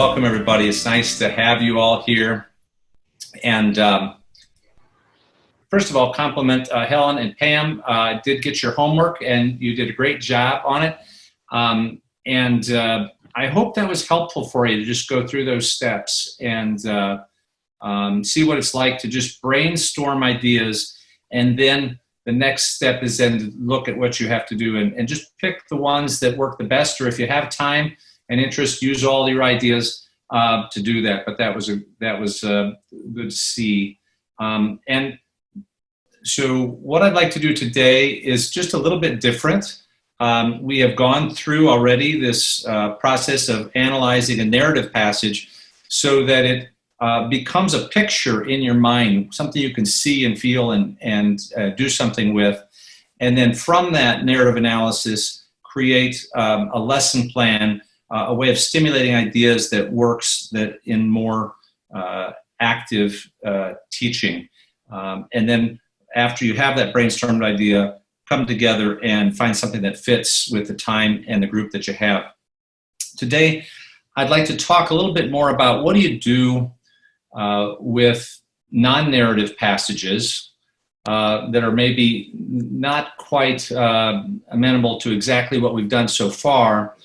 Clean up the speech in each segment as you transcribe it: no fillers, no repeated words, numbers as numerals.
Welcome, everybody. It's nice to have you all here. And first of all, compliment Helen and Pam. Did get your homework, and you did a great job on it. I hope that was helpful for you to just go through those steps and see what it's like to just brainstorm ideas. And then the next step is then to look at what you have to do and just pick the ones that work the best, or if you have time and interest, use all your ideas to do that. But that was good to see. And so what I'd like to do today is just a little bit different. We have gone through already this process of analyzing a narrative passage so that it becomes a picture in your mind, something you can see and feel and do something with. And then from that narrative analysis, create a lesson plan, a way of stimulating ideas that works that in more active teaching. And then after you have that brainstormed idea, come together and find something that fits with the time and the group that you have. Today, I'd like to talk a little bit more about what do you do with non-narrative passages that are maybe not quite amenable to exactly what we've done so far.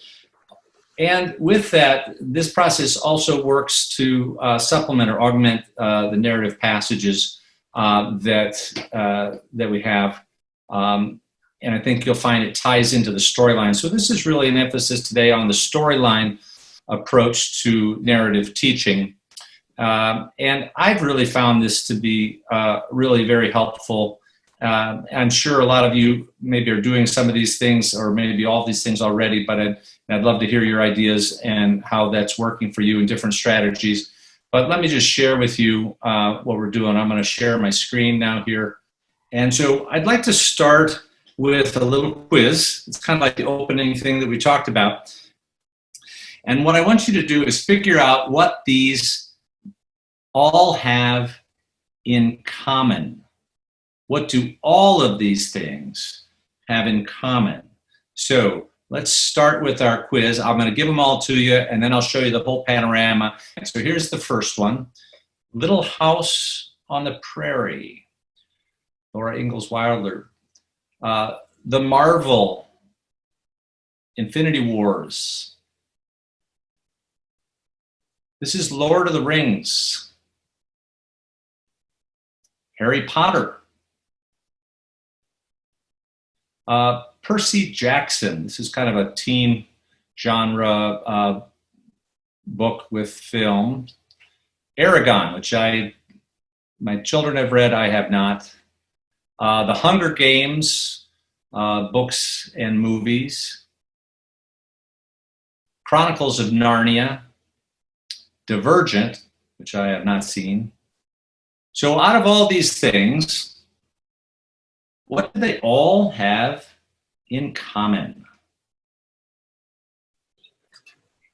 And with that, this process also works to supplement or augment the narrative passages that we have. And I think you'll find it ties into the storyline. So this is really an emphasis today on the storyline approach to narrative teaching. And I've really found this to be really very helpful. I'm sure a lot of you maybe are doing some of these things or maybe all of these things already, but I'd love to hear your ideas and how that's working for you in different strategies. But let me just share with you what we're doing. I'm going to share my screen now here. And so I'd like to start with a little quiz. It's kind of like the opening thing that we talked about. And what I want you to do is figure out what these all have in common. What do all of these things have in common? So let's start with our quiz. I'm going to give them all to you, and then I'll show you the whole panorama. So here's the first one. Little House on the Prairie, Laura Ingalls Wilder. The Marvel, Infinity Wars. This is Lord of the Rings. Harry Potter. Percy Jackson. This is kind of a teen genre book with film. Aragon, which my children have read, I have not. The Hunger Games, books and movies. Chronicles of Narnia. Divergent, which I have not seen. So out of all these things, what do they all have in common?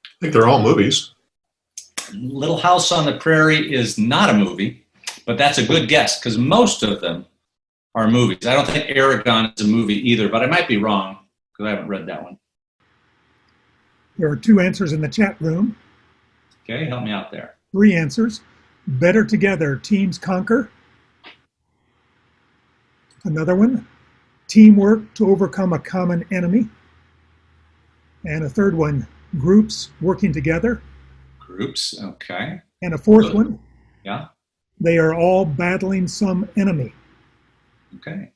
I think they're all movies. Little House on the Prairie is not a movie, but that's a good guess because most of them are movies. I don't think Aragon is a movie either, but I might be wrong because I haven't read that one. There are 2 answers in the chat room. Okay, help me out there. 3 answers. Better together, teams conquer. Another one, teamwork to overcome a common enemy. And a third one, groups working together. Groups, okay. And a fourth one, yeah. They are all battling some enemy. Okay.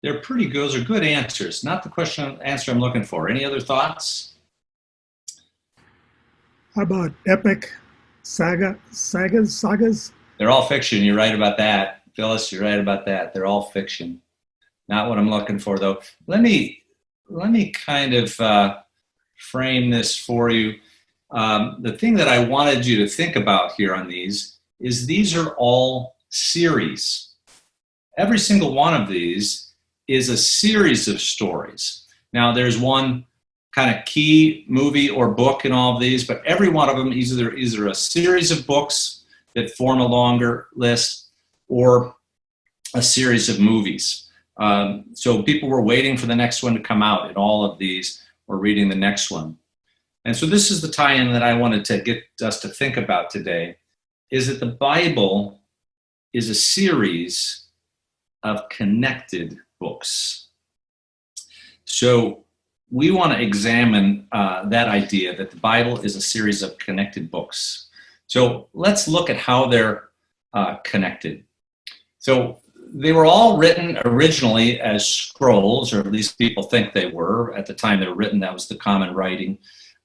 They're pretty good. Those are good answers. Not the answer I'm looking for. Any other thoughts? How about epic sagas? They're all fiction. You're right about that. Phyllis, you're right about that. They're all fiction. Not what I'm looking for, though. Let me kind of frame this for you. The thing that I wanted you to think about here on these is these are all series. Every single one of these is a series of stories. Now, there's one kind of key movie or book in all of these, but every one of them is either a series of books that form a longer list or a series of movies. So people were waiting for the next one to come out, and all of these were reading the next one. And so this is the tie-in that I wanted to get us to think about today, is that the Bible is a series of connected books. So we want to examine that idea that the Bible is a series of connected books. So let's look at how they're connected. So they were all written originally as scrolls, or at least people think they were. At the time they were written, that was the common writing.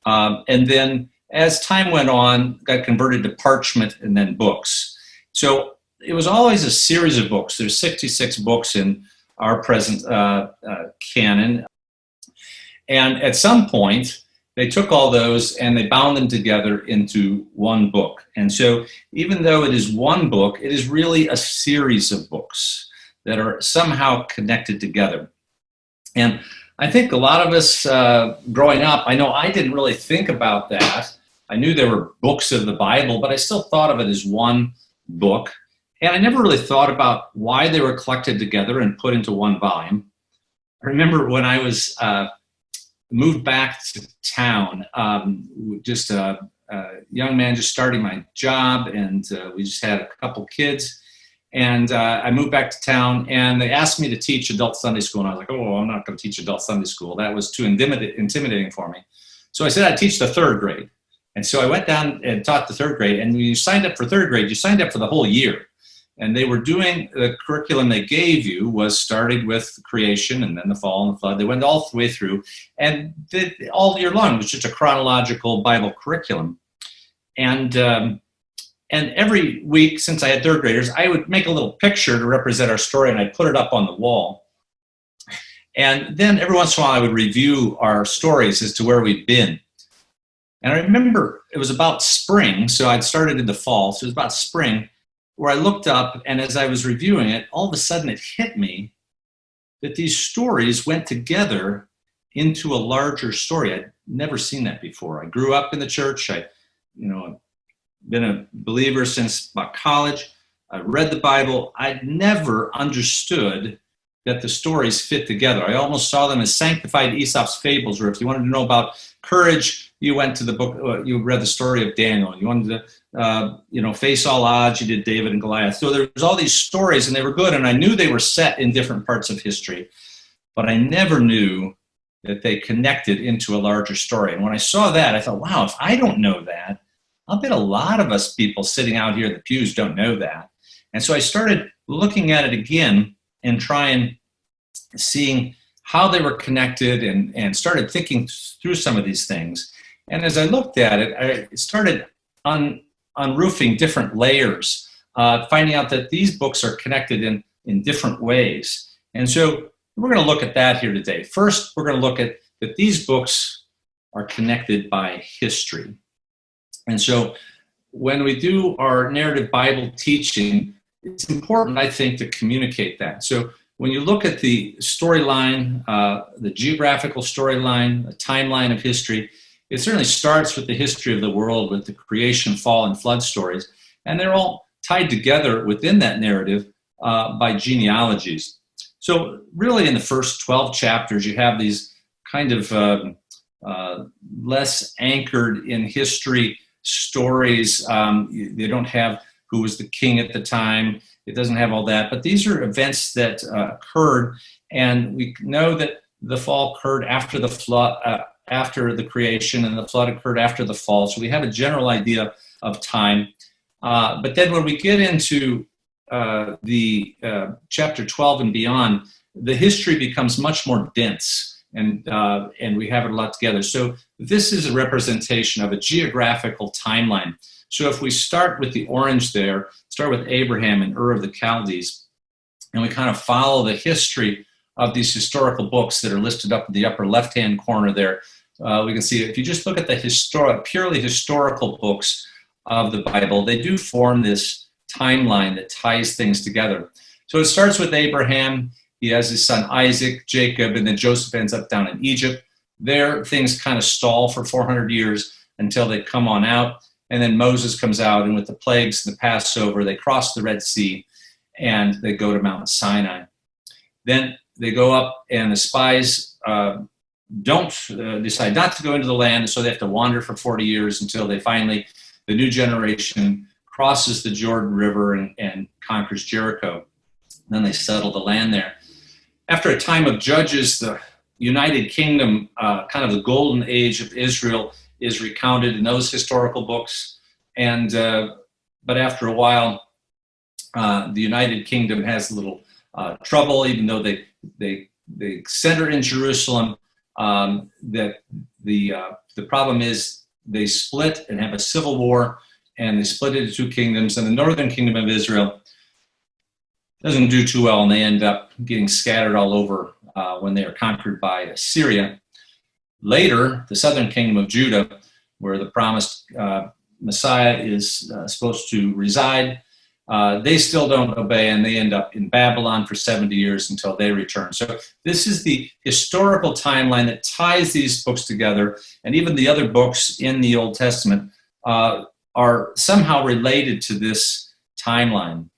And then as time went on, got converted to parchment and then books. So it was always a series of books. There's 66 books in our present canon. And at some point, they took all those and they bound them together into one book. And so even though it is one book, it is really a series of books that are somehow connected together. And I think a lot of us growing up, I know I didn't really think about that. I knew there were books of the Bible, but I still thought of it as one book. And I never really thought about why they were collected together and put into one volume. I remember when I was moved back to town, just a young man just starting my job, and we just had a couple kids. And I moved back to town, and they asked me to teach adult Sunday school. And I was like, oh, I'm not going to teach adult Sunday school. That was too intimidating for me. So I said I'd teach the third grade. And so I went down and taught the third grade. And when you signed up for third grade, you signed up for the whole year. And they were doing, the curriculum they gave you was started with creation and then the fall and the flood. They went all the way through, and all year long it was just a chronological Bible curriculum. And every week, since I had third graders, I would make a little picture to represent our story, and I'd put it up on the wall. And then every once in a while, I would review our stories as to where we'd been. And I remember it was about spring, so I'd started in the fall, so it was about spring, where I looked up, and as I was reviewing it, all of a sudden it hit me that these stories went together into a larger story. I'd never seen that before. I grew up in the church. I've been a believer since about college. I read the Bible. I'd never understood that the stories fit together. I almost saw them as sanctified Aesop's fables, or if you wanted to know about courage, you went to the book, you read the story of Daniel. You wanted to face all odds, you did David and Goliath. So there was all these stories, and they were good, and I knew they were set in different parts of history, but I never knew that they connected into a larger story. And when I saw that, I thought, wow, if I don't know that, I'll bet a lot of us people sitting out here in the pews don't know that. And so I started looking at it again and seeing how they were connected, and started thinking through some of these things. And as I looked at it, I started unroofing different layers, finding out that these books are connected in different ways. And so we're going to look at that here today. First, we're going to look at that these books are connected by history. And so when we do our narrative Bible teaching, it's important, I think, to communicate that. So when you look at the storyline, the geographical storyline, the timeline of history, it certainly starts with the history of the world, with the creation, fall, and flood stories. And they're all tied together within that narrative by genealogies. So really in the first 12 chapters, you have these kind of less anchored in history stories. They don't have who was the king at the time. It doesn't have all that. But these are events that occurred, and we know that the fall occurred after the flood, after the creation, and the flood occurred after the fall. So we have a general idea of time. But then when we get into the chapter 12 and beyond, the history becomes much more dense, and we have it a lot together. So this is a representation of a geographical timeline. So if we start with the orange there, start with Abraham and Ur of the Chaldees, and we kind of follow the history of these historical books that are listed up in the upper left-hand corner there, we can see if you just look at the purely historical books of the Bible, they do form this timeline that ties things together. So it starts with Abraham. He has his son Isaac, Jacob, and then Joseph ends up down in Egypt. There, things kind of stall for 400 years until they come on out. And then Moses comes out, and with the plagues and the Passover, they cross the Red Sea, and they go to Mount Sinai. Then they go up, and the spies don't decide not to go into the land, so they have to wander for 40 years until they finally, the new generation crosses the Jordan River and conquers Jericho. Then they settle the land there. After a time of judges, the United Kingdom, kind of the golden age of Israel, is recounted in those historical books. And but after a while, the United Kingdom has a little trouble, even though they center in Jerusalem. That the problem is they split and have a civil war, and they split into two kingdoms. And the northern kingdom of Israel doesn't do too well, and they end up getting scattered all over when they are conquered by Assyria. Later, the southern kingdom of Judah, where the promised Messiah is supposed to reside, they still don't obey, and they end up in Babylon for 70 years until they return. So this is the historical timeline that ties these books together, and even the other books in the Old Testament are somehow related to this timeline.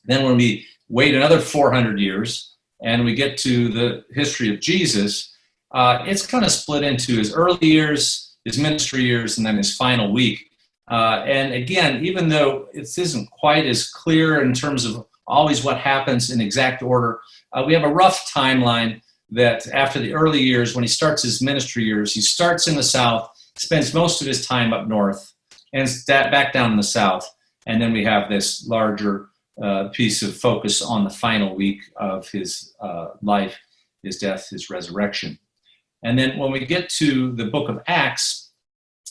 Then when we wait another 400 years and we get to the history of Jesus, it's kind of split into his early years, his ministry years, and then his final week. And again, even though it isn't quite as clear in terms of always what happens in exact order, we have a rough timeline that after the early years, when he starts his ministry years, he starts in the south, spends most of his time up north, and back down in the south. And then we have this larger piece of focus on the final week of his life, his death, his resurrection. And then when we get to the book of Acts,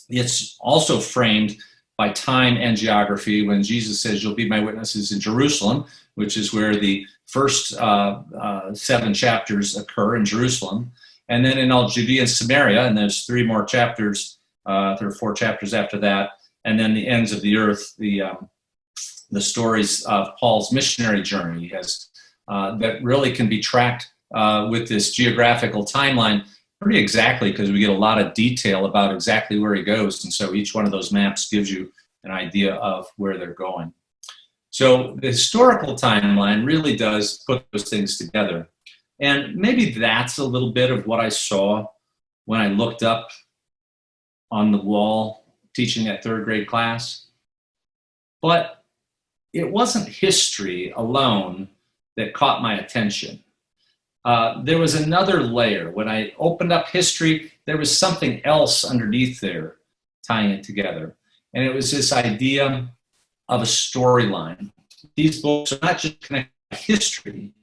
it's also framed by time and geography when Jesus says, "You'll be my witnesses in Jerusalem," which is where the first 7 chapters occur in Jerusalem. And then in all Judea and Samaria, and there's 3 more chapters, 3 or 4 chapters after that. And then the ends of the earth, the stories of Paul's missionary journey that really can be tracked with this geographical timeline pretty exactly, because we get a lot of detail about exactly where he goes. And so each one of those maps gives you an idea of where they're going. So the historical timeline really does put those things together. And maybe that's a little bit of what I saw when I looked up on the wall teaching that 3rd grade class. But it wasn't history alone that caught my attention. There was another layer. When I opened up history, there was something else underneath there tying it together. And it was this idea of a storyline. These books are not just connected by history,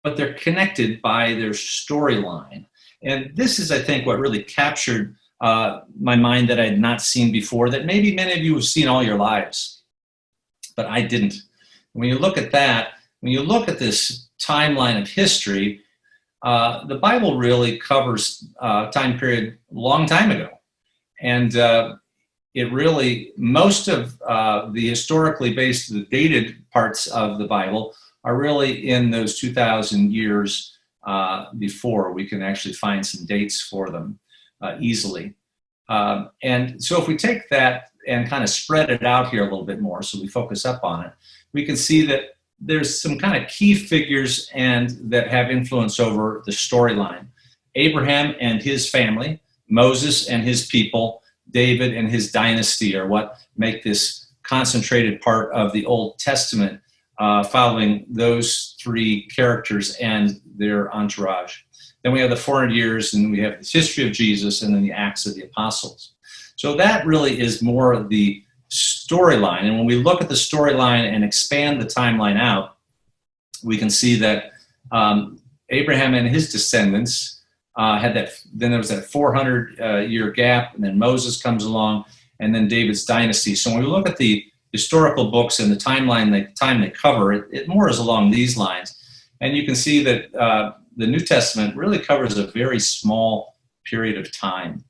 but they're connected by their storyline. And this is, I think, what really captured my mind that I had not seen before, that maybe many of you have seen all your lives, but I didn't. When you look at that, when you look at this timeline of history, the Bible really covers a time period a long time ago. And it really, most of the historically based, the dated parts of the Bible are really in those 2,000 years before. We can actually find some dates for them easily. And so if we take that and kind of spread it out here a little bit more, so we focus up on it, we can see that there's some kind of key figures and that have influence over the storyline. Abraham and his family, Moses and his people, David and his dynasty are what make this concentrated part of the Old Testament, following those 3 characters and their entourage. Then we have the 400 years, and we have the history of Jesus, and then the Acts of the Apostles. So that really is more of the storyline. And when we look at the storyline and expand the timeline out, we can see that Abraham and his descendants had that. Then there was that 400-year gap, and then Moses comes along, and then David's dynasty. So when we look at the historical books and the timeline, the time they cover, it more is along these lines. And you can see that the New Testament really covers a very small period of time.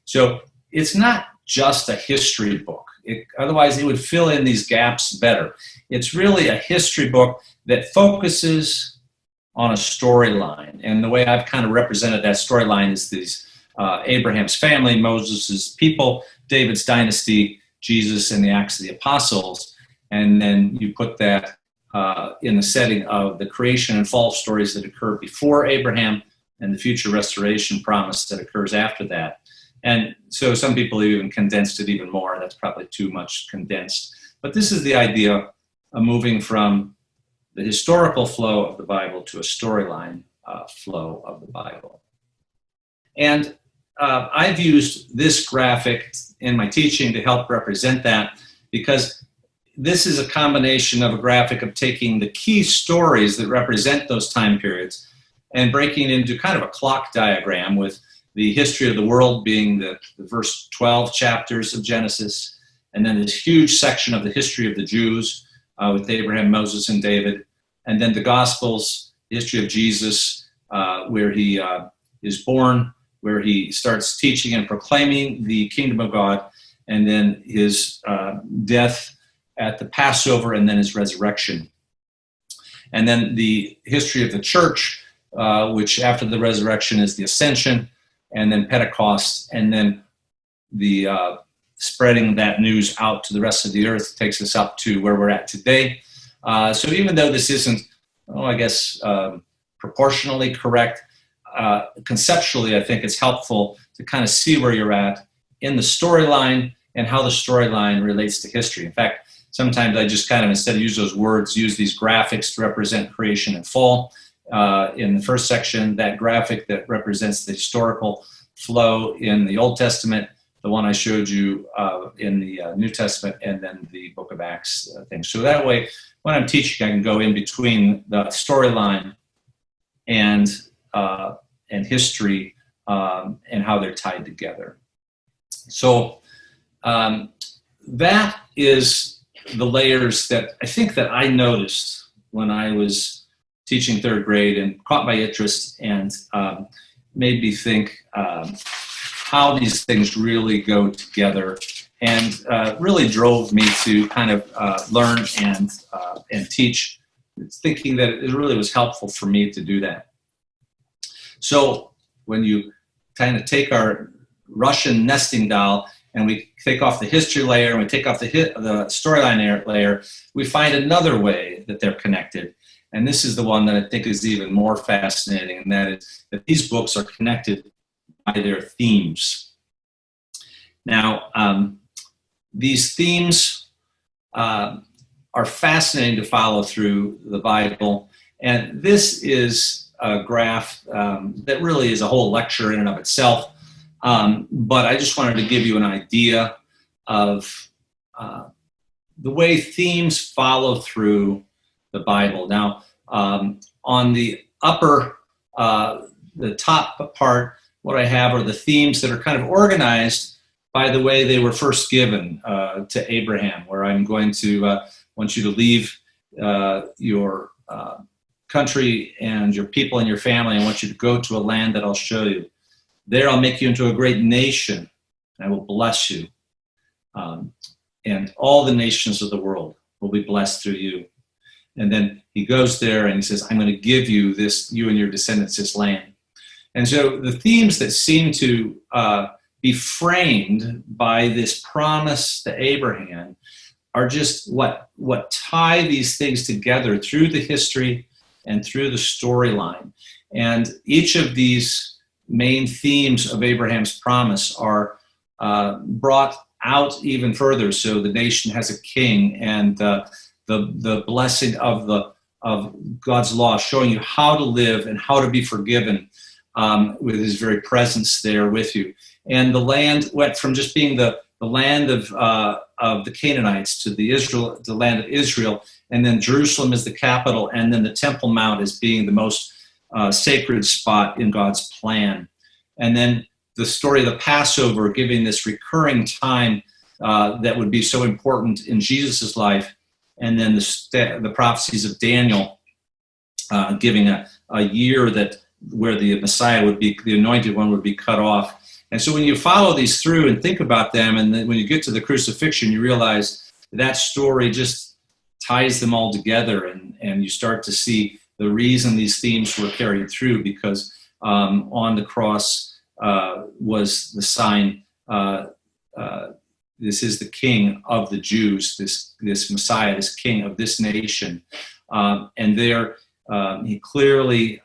So it's not just a history book. Otherwise, it would fill in these gaps better. It's really a history book that focuses on a storyline. And the way I've kind of represented that storyline is these Abraham's family, Moses' people, David's dynasty, Jesus, and the Acts of the Apostles. And then you put that in the setting of the creation and fall stories that occur before Abraham, and the future restoration promise that occurs after that. And so some people have even condensed it even more. That's probably too much condensed. But this is the idea of moving from the historical flow of the Bible to a storyline flow of the Bible. And I've used this graphic in my teaching to help represent that, because this is a combination of a graphic of taking the key stories that represent those time periods and breaking into kind of a clock diagram, with the history of the world being the first 12 chapters of Genesis, and then this huge section of the history of the Jews with Abraham, Moses, and David, and then the Gospels, the history of Jesus, where he is born, where he starts teaching and proclaiming the kingdom of God, and then his death at the Passover, and then his resurrection. And then the history of the church, which after the resurrection is the ascension, and then Pentecost, and then the spreading that news out to the rest of the earth takes us up to where we're at today. So even though this isn't, proportionally correct, conceptually, I think it's helpful to kind of see where you're at in the storyline and how the storyline relates to history. In fact, sometimes I just kind of, instead of use those words, use these graphics to represent creation and fall. In the first section, that graphic that represents the historical flow in the Old Testament, the one I showed you in the New Testament, and then the Book of Acts thing. So that way, when I'm teaching, I can go in between the storyline and history and how they're tied together. So that is the layers that I think that I noticed when I was teaching third grade, and caught my interest, and made me think how these things really go together, and really drove me to kind of learn and teach, thinking that it really was helpful for me to do that. So when you kind of take our Russian nesting doll and we take off the history layer and we take off the storyline layer, we find another way that they're connected. And this is the one that I think is even more fascinating, and that is that these books are connected by their themes. Now, these themes are fascinating to follow through the Bible, and this is a graph that really is a whole lecture in and of itself, but I just wanted to give you an idea of the way themes follow through the Bible. Now, on the upper, the top part, what I have are the themes that are kind of organized by the way they were first given to Abraham, where I'm going to want you to leave your country and your people and your family. I want you to go to a land that I'll show you. There I'll make you into a great nation, and I will bless you. And all the nations of the world will be blessed through you. And then he goes there and he says, I'm going to give you this, you and your descendants, this land. And so the themes that seem to be framed by this promise to Abraham are just what tie these things together through the history and through the storyline. And each of these main themes of Abraham's promise are brought out even further. So the nation has a king, and the blessing of God's law, showing you how to live and how to be forgiven with his very presence there with you. And the land went from just being the land of the Canaanites to the land of Israel, and then Jerusalem is the capital, and then the Temple Mount as being the most sacred spot in God's plan. And then the story of the Passover, giving this recurring time that would be so important in Jesus' life. And then the prophecies of Daniel, giving a year where the Messiah would be, the anointed one would be cut off. And so when you follow these through and think about them, and then when you get to the crucifixion, you realize that story just ties them all together, and you start to see the reason these themes were carried through, because on the cross was the sign, this is the King of the Jews, this Messiah, this King of this nation. And there he clearly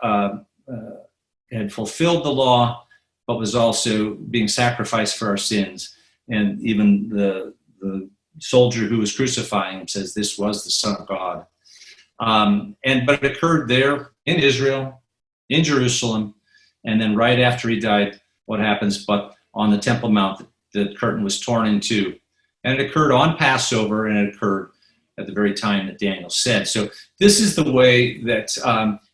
had fulfilled the law, but was also being sacrificed for our sins. And even the soldier who was crucifying him says this was the Son of God. But it occurred there in Israel, in Jerusalem, and then right after he died, what happens? But on the Temple Mount, the curtain was torn in two. And it occurred on Passover, and it occurred at the very time that Daniel said. So this is the way that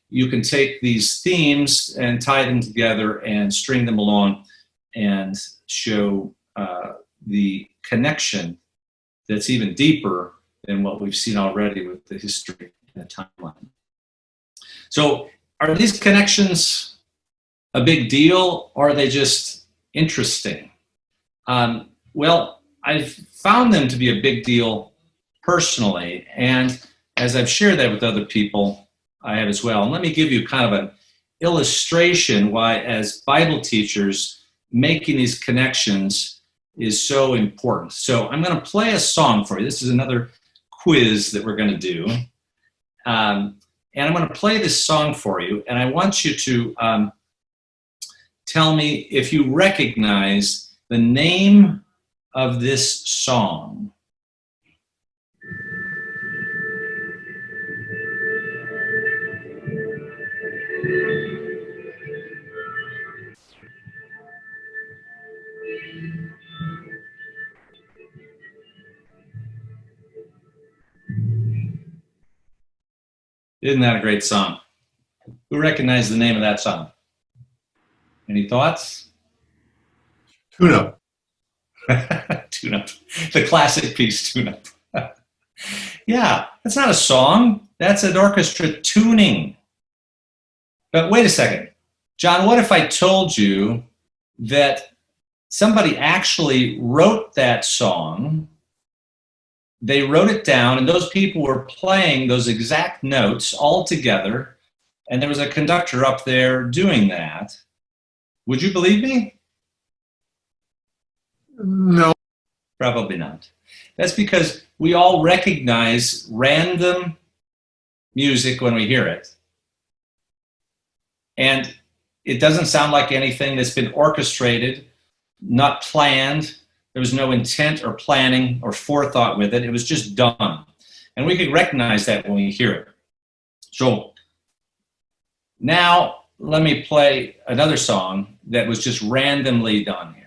you can take these themes and tie them together and string them along and show the connection that's even deeper than what we've seen already with the history and the timeline. So are these connections a big deal, or are they just interesting? Well, I've found them to be a big deal personally, and as I've shared that with other people, I have as well. And let me give you kind of an illustration why, as Bible teachers, making these connections is so important. So I'm going to play a song for you. This is another quiz that we're going to do. And I'm going to play this song for you, and I want you to tell me if you recognize the name of this song. Isn't that a great song? Who recognized the name of that song? Any thoughts? Tune Up. Tune Up. The classic piece, Tune Up. Yeah, that's not a song. That's an orchestra tuning. But wait a second. John, what if I told you that somebody actually wrote that song? They wrote it down, and those people were playing those exact notes all together, and there was a conductor up there doing that. Would you believe me? No. Probably not. That's because we all recognize random music when we hear it. And it doesn't sound like anything that's been orchestrated, not planned. There was no intent or planning or forethought with it. It was just done. And we could recognize that when we hear it. So now let me play another song that was just randomly done here.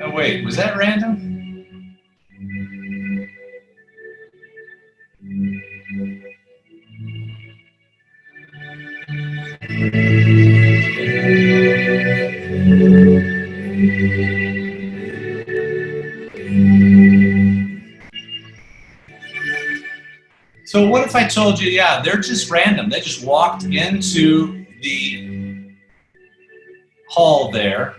Oh, wait, was that random? So what if I told you, yeah, they're just random. They just walked into the hall there,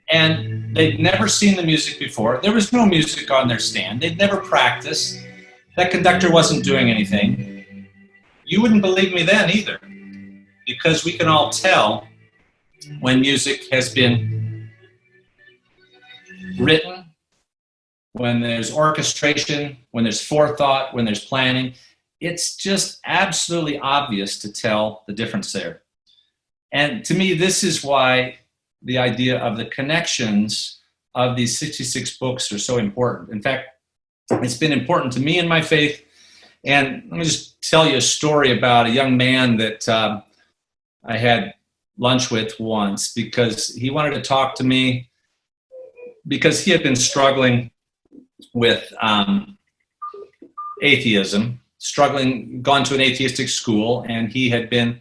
and they'd never seen the music before. There was no music on their stand. They'd never practiced. That conductor wasn't doing anything. You wouldn't believe me then either, because we can all tell when music has been written, when there's orchestration, when there's forethought, when there's planning. It's just absolutely obvious to tell the difference there. And to me, this is why the idea of the connections of these 66 books are so important. In fact, it's been important to me in my faith. And let me just tell you a story about a young man that I had lunch with once, because he wanted to talk to me because he had been struggling with atheism, gone to an atheistic school, and he had been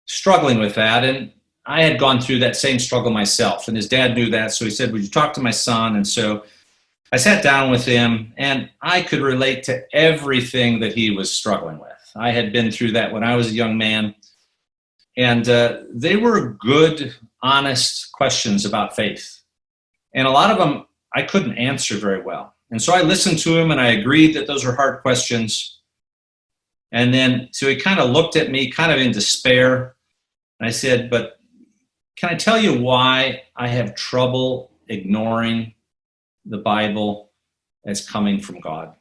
struggling with that. And I had gone through that same struggle myself, and his dad knew that, so he said, would you talk to my son? And so I sat down with him, and I could relate to everything that he was struggling with. I had been through that when I was a young man, and they were good, honest questions about faith. And a lot of them I couldn't answer very well. And so I listened to him, and I agreed that those were hard questions. And then, so he kind of looked at me kind of in despair. And I said, but can I tell you why I have trouble ignoring the Bible as coming from God?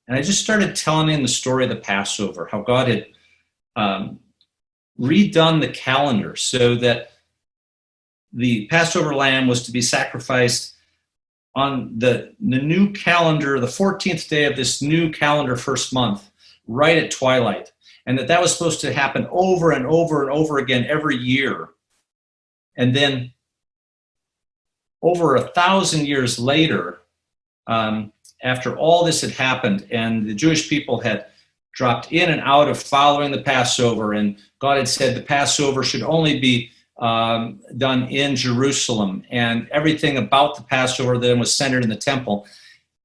And I just started telling him the story of the Passover, how God had redone the calendar so that the Passover lamb was to be sacrificed on the new calendar, the 14th day of this new calendar first month, right at twilight. And that was supposed to happen over and over and over again every year. And then over 1,000 years later, after all this had happened and the Jewish people had dropped in and out of following the Passover, and God had said the Passover should only be done in Jerusalem, and everything about the Passover then was centered in the temple.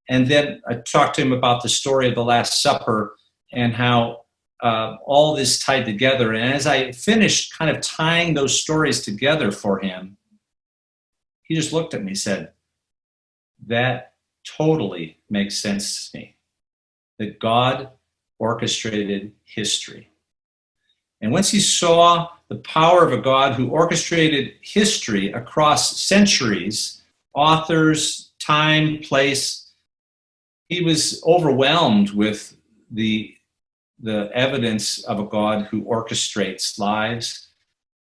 And then I talked to him about the story of the Last Supper and how all this tied together. And as I finished kind of tying those stories together for him, he just looked at me and said, that totally makes sense to me, that God orchestrated history. And once he saw the power of a God who orchestrated history across centuries, authors, time, place, he was overwhelmed with the evidence of a God who orchestrates lives,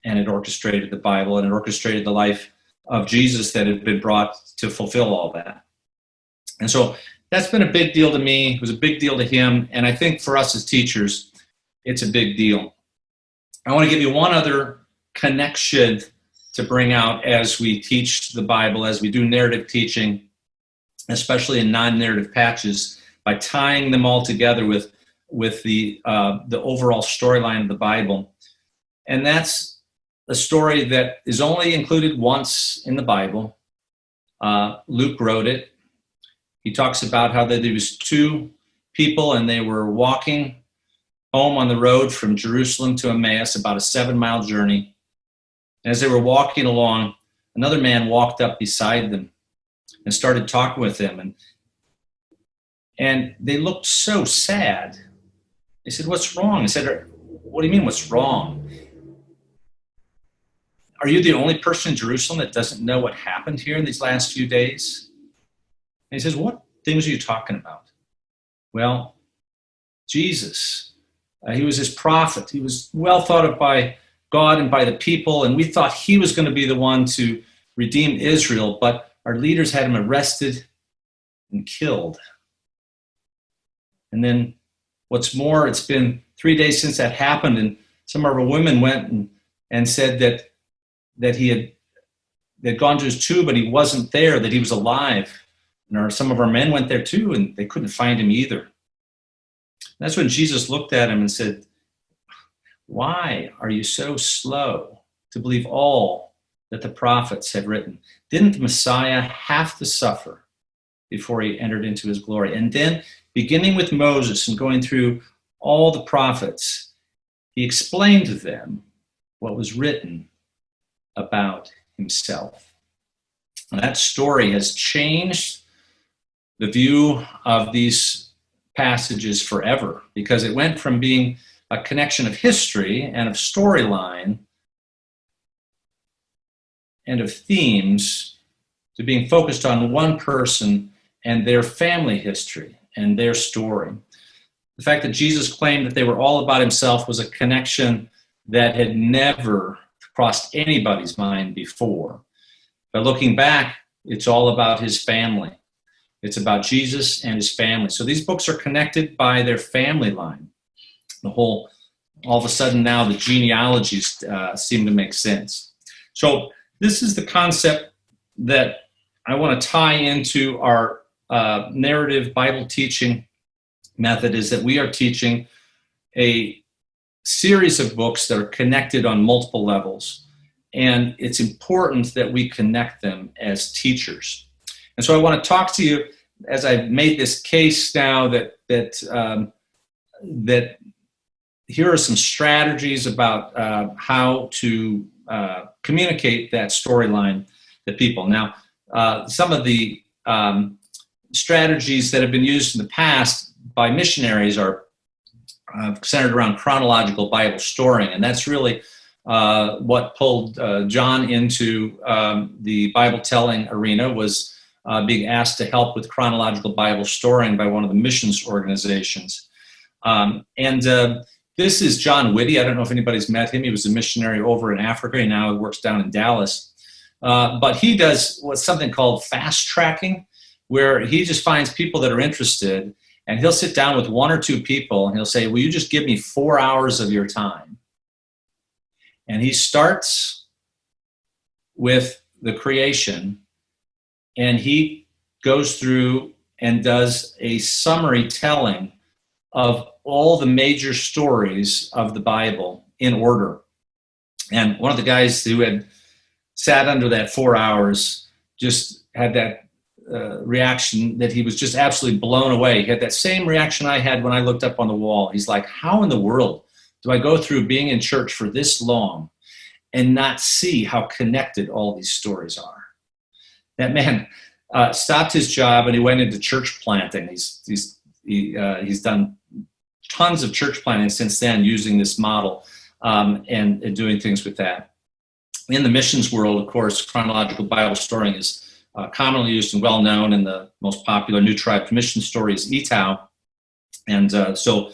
and it orchestrated the Bible, and it orchestrated the life of Jesus that had been brought to fulfill all that. And so that's been a big deal to me. It was a big deal to him. And I think for us as teachers, it's a big deal. I want to give you one other connection to bring out as we teach the Bible, as we do narrative teaching, especially in non-narrative patches, by tying them all together with the overall storyline of the Bible. And that's a story that is only included once in the Bible. Luke wrote it. He talks about how there was two people and they were walking home on the road from Jerusalem to Emmaus, about a 7-mile journey. And as they were walking along, another man walked up beside them and started talking with them. And they looked so sad. They said, "What's wrong?" I said, "What do you mean, what's wrong? Are you the only person in Jerusalem that doesn't know what happened here in these last few days?" And he says, "What things are you talking about?" "Well, Jesus, he was his prophet. He was well thought of by God and by the people, and we thought he was going to be the one to redeem Israel, but our leaders had him arrested and killed. And then what's more, it's been 3 days since that happened, and some of our women went and said that he had gone to his tomb, but he wasn't there, that he was alive. And some of our men went there too, and they couldn't find him either." That's when Jesus looked at him and said, "Why are you so slow to believe all that the prophets have written? Didn't the Messiah have to suffer before he entered into his glory?" And then, beginning with Moses and going through all the prophets, he explained to them what was written about himself. And that story has changed the view of these passages forever, because it went from being a connection of history and of storyline and of themes to being focused on one person and their family history and their story. The fact that Jesus claimed that they were all about himself was a connection that had never crossed anybody's mind before. But looking back, it's all about his family. It's about Jesus and his family. So these books are connected by their family line. All of a sudden now the genealogies seem to make sense. So this is the concept that I want to tie into our narrative Bible teaching method, is that we are teaching a series of books that are connected on multiple levels. And it's important that we connect them as teachers. And so I want to talk to you, as I've made this case now, that here are some strategies about how to communicate that storyline to people. Now, some of the strategies that have been used in the past by missionaries are centered around chronological Bible storing, and that's really what pulled John into the Bible telling arena was being asked to help with chronological Bible storing by one of the missions organizations. This is John Whitty. I don't know if anybody's met him. He was a missionary over in Africa, and now he works down in Dallas. But he does what's something called fast tracking, where he just finds people that are interested, and he'll sit down with one or two people, and he'll say, will you just give me 4 hours of your time? And he starts with the creation, and he goes through and does a summary telling of all the major stories of the Bible in order. And one of the guys who had sat under that 4 hours just had that reaction that he was just absolutely blown away. He had that same reaction I had when I looked up on the wall. He's like, how in the world do I go through being in church for this long and not see how connected all these stories are? That man stopped his job and he went into church planting. He's done tons of church planting since then using this model and doing things with that. In the missions world, of course, chronological Bible storing is commonly used and well known, and the most popular New Tribe mission story is Etau. And so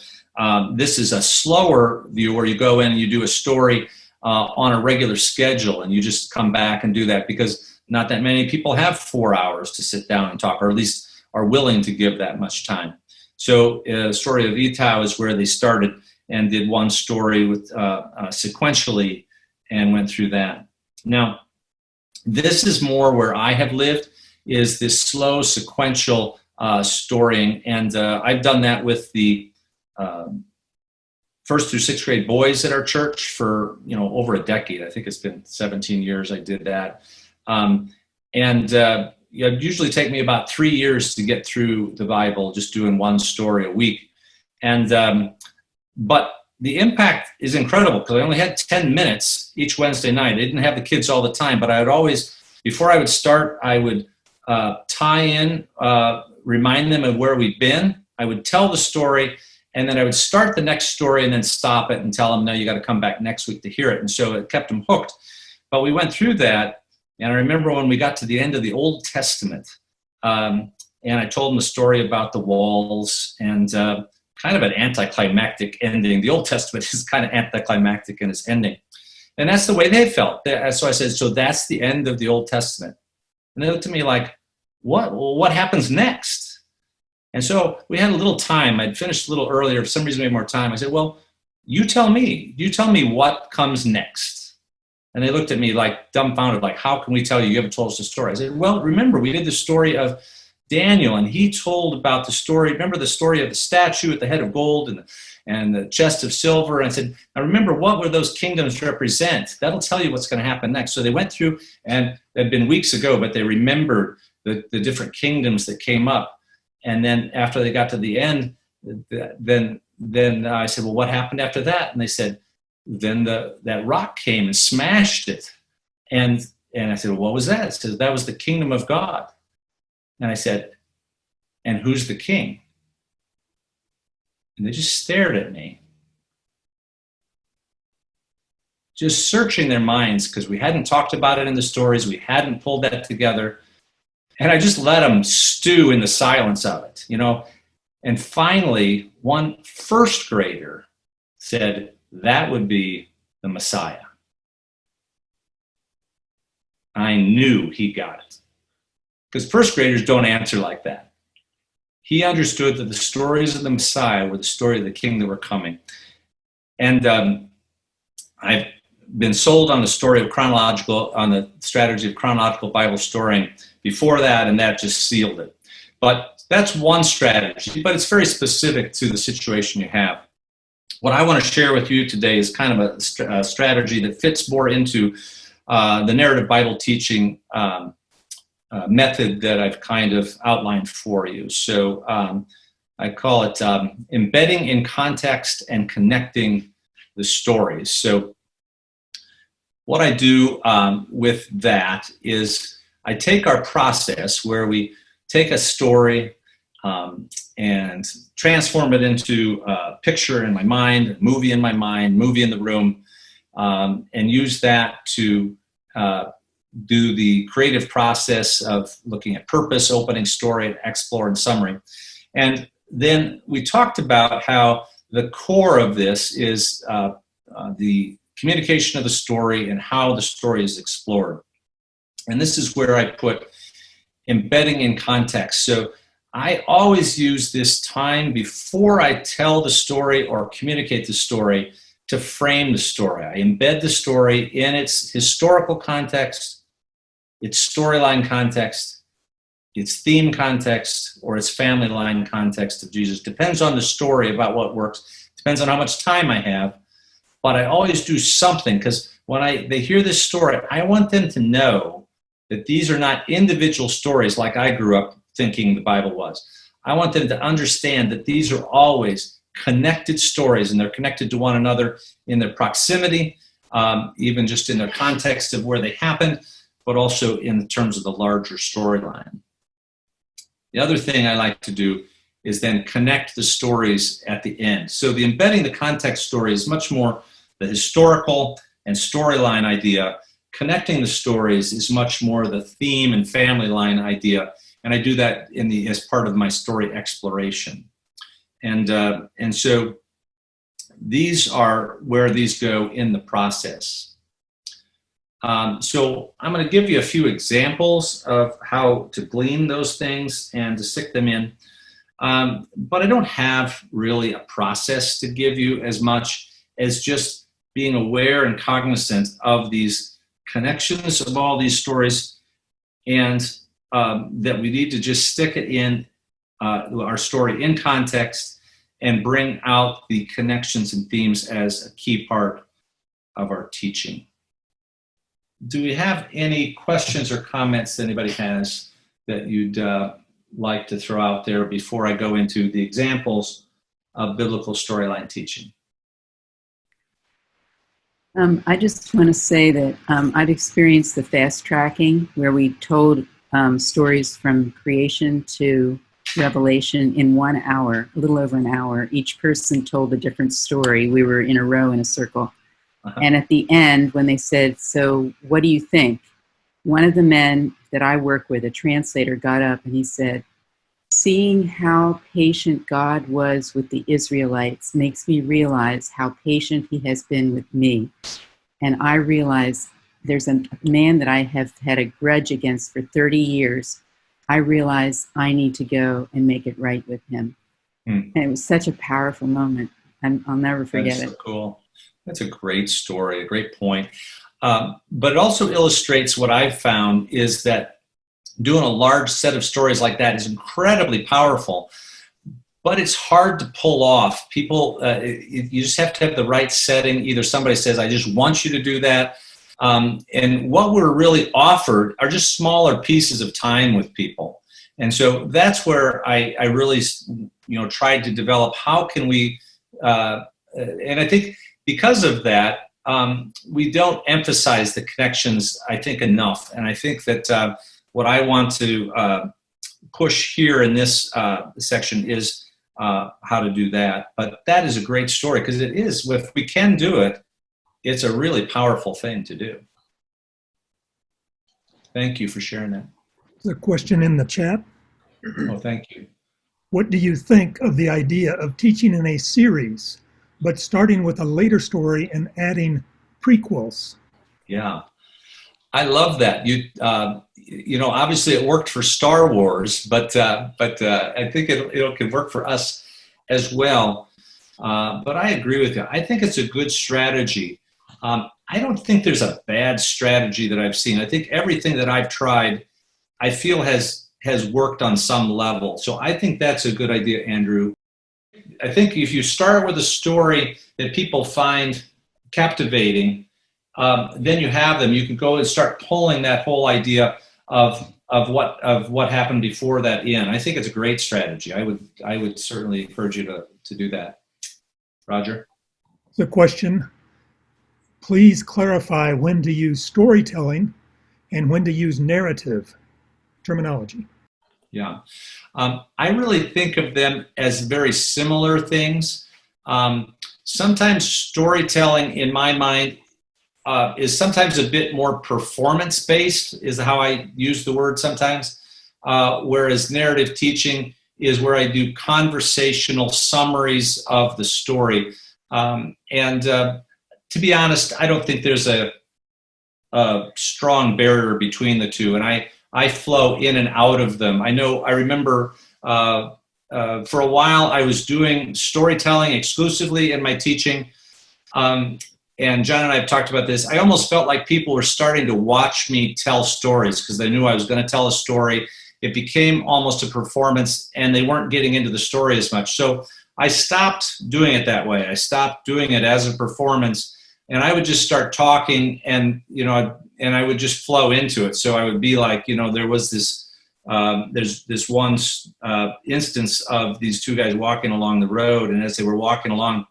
this is a slower view where you go in and you do a story on a regular schedule, and you just come back and do that because not that many people have 4 hours to sit down and talk, or at least are willing to give that much time. So the story of Etau is where they started and did one story with sequentially and went through that. Now, this is more where I have lived, is this slow sequential storying, and I've done that with the first through sixth grade boys at our church for over a decade. I think it's been 17 years I did that, it usually take me about 3 years to get through the Bible, just doing one story a week, but the impact is incredible because I only had 10 minutes each Wednesday night. I didn't have the kids all the time, but I would always, before I would start, I would tie in, remind them of where we've been. I would tell the story, and then I would start the next story and then stop it and tell them, no, you got to come back next week to hear it. And so it kept them hooked. But we went through that, and I remember when we got to the end of the Old Testament, and I told them a story about the walls and kind of an anticlimactic ending. The Old Testament is kind of anticlimactic in its ending. And that's the way they felt. So I said, so that's the end of the Old Testament. And they looked at me like, what? Well, what happens next? And so we had a little time. I'd finished a little earlier. For some reason, we had more time. I said, well, you tell me. You tell me what comes next. And they looked at me like dumbfounded, like, how can we tell you? You haven't told us the story. I said, well, remember, we did the story of Daniel, and he told about the story. Remember the story of the statue at the head of gold and the chest of silver? And I said, now remember, what were those kingdoms represent? That'll tell you what's going to happen next. So they went through, and it had been weeks ago, but they remembered the different kingdoms that came up. And then after they got to the end, then I said, well, what happened after that? And they said, then that rock came and smashed it. And I said, well, what was that? It said, that was the kingdom of God. And I said, and who's the king? And they just stared at me, just searching their minds because we hadn't talked about it in the stories. We hadn't pulled that together. And I just let them stew in the silence of it, And finally, one first grader said, that would be the Messiah. I knew he got it. Because first graders don't answer like that. He understood that the stories of the Messiah were the story of the king that were coming. And I've been sold on the strategy of chronological Bible storing before that, and that just sealed it. But that's one strategy, but it's very specific to the situation you have. What I want to share with you today is kind of a strategy that fits more into the narrative Bible teaching method that I've kind of outlined for you. So I call it embedding in context and connecting the stories. So what I do with that is I take our process where we take a story and transform it into a picture in my mind, a movie in my mind, movie in the room, and use that to do the creative process of looking at purpose, opening story, explore, and summary. And then we talked about how the core of this is the communication of the story and how the story is explored. And this is where I put embedding in context. So I always use this time before I tell the story or communicate the story to frame the story. I embed the story in its historical context, its storyline context, its theme context, or its family line context of Jesus. Depends on the story about what works. Depends on how much time I have. But I always do something, because when they hear this story, I want them to know that these are not individual stories like I grew up thinking the Bible was. I want them to understand that these are always connected stories, and they're connected to one another in their proximity, even just in their context of where they happened, but also in terms of the larger storyline. The other thing I like to do is then connect the stories at the end. So the embedding the context story is much more the historical and storyline idea. Connecting the stories is much more the theme and family line idea. And I do that as part of my story exploration. And so these are where these go in the process. So I'm going to give you a few examples of how to glean those things and to stick them in. But I don't have really a process to give you as much as just being aware and cognizant of these connections of all these stories, and that we need to just stick it in our story in context and bring out the connections and themes as a key part of our teaching. Do we have any questions or comments that anybody has that you'd like to throw out there before I go into the examples of biblical storyline teaching? I just want to say that I've experienced the fast tracking where we told stories from creation to Revelation in 1 hour, a little over an hour. Each person told a different story. We were in a row in a circle. And at the end, when they said, "So what do you think?" One of the men that I work with, a translator, got up and he said, "Seeing how patient God was with the Israelites makes me realize how patient he has been with me. And I realize there's a man that I have had a grudge against for 30 years. I realize I need to go and make it right with him." And it was such a powerful moment. I'll never forget it. That's so cool. That's a great story, a great point. But it also illustrates what I've found is that doing a large set of stories like that is incredibly powerful, but it's hard to pull off. People, you just have to have the right setting. Either somebody says, "I just want you to do that." And what we're really offered are just smaller pieces of time with people. And so that's where I really, tried to develop how can we, and I think because of that, we don't emphasize the connections, I think, enough. And I think that what I want to push here in this section is how to do that. But that is a great story, because it is, if we can do it, it's a really powerful thing to do. Thank you for sharing that. There's a question in the chat. Oh, thank you. What do you think of the idea of teaching in a series, but starting with a later story and adding prequels? Yeah, I love that. Obviously it worked for Star Wars, but I think it can work for us as well. But I agree with you. I think it's a good strategy. I don't think there's a bad strategy that I've seen. I think everything that I've tried, I feel has worked on some level. So I think that's a good idea, Andrew. I think if you start with a story that people find captivating, then you have them. You can go and start pulling that whole idea of what happened before that in. I think it's a great strategy. I would certainly encourage you to do that. Roger? The question, please clarify when to use storytelling and when to use narrative terminology. Yeah. I really think of them as very similar things. Sometimes storytelling, in my mind, is sometimes a bit more performance-based, is how I use the word sometimes, whereas narrative teaching is where I do conversational summaries of the story. To be honest, I don't think there's a strong barrier between the two, and I flow in and out of them. I remember for a while I was doing storytelling exclusively in my teaching, and John and I have talked about this. I almost felt like people were starting to watch me tell stories because they knew I was going to tell a story. It became almost a performance, and they weren't getting into the story as much. So I stopped doing it that way. I stopped doing it as a performance, and I would just start talking, and and I would just flow into it. So I would be like, there was this, there's this one instance of these two guys walking along the road, and as they were walking along,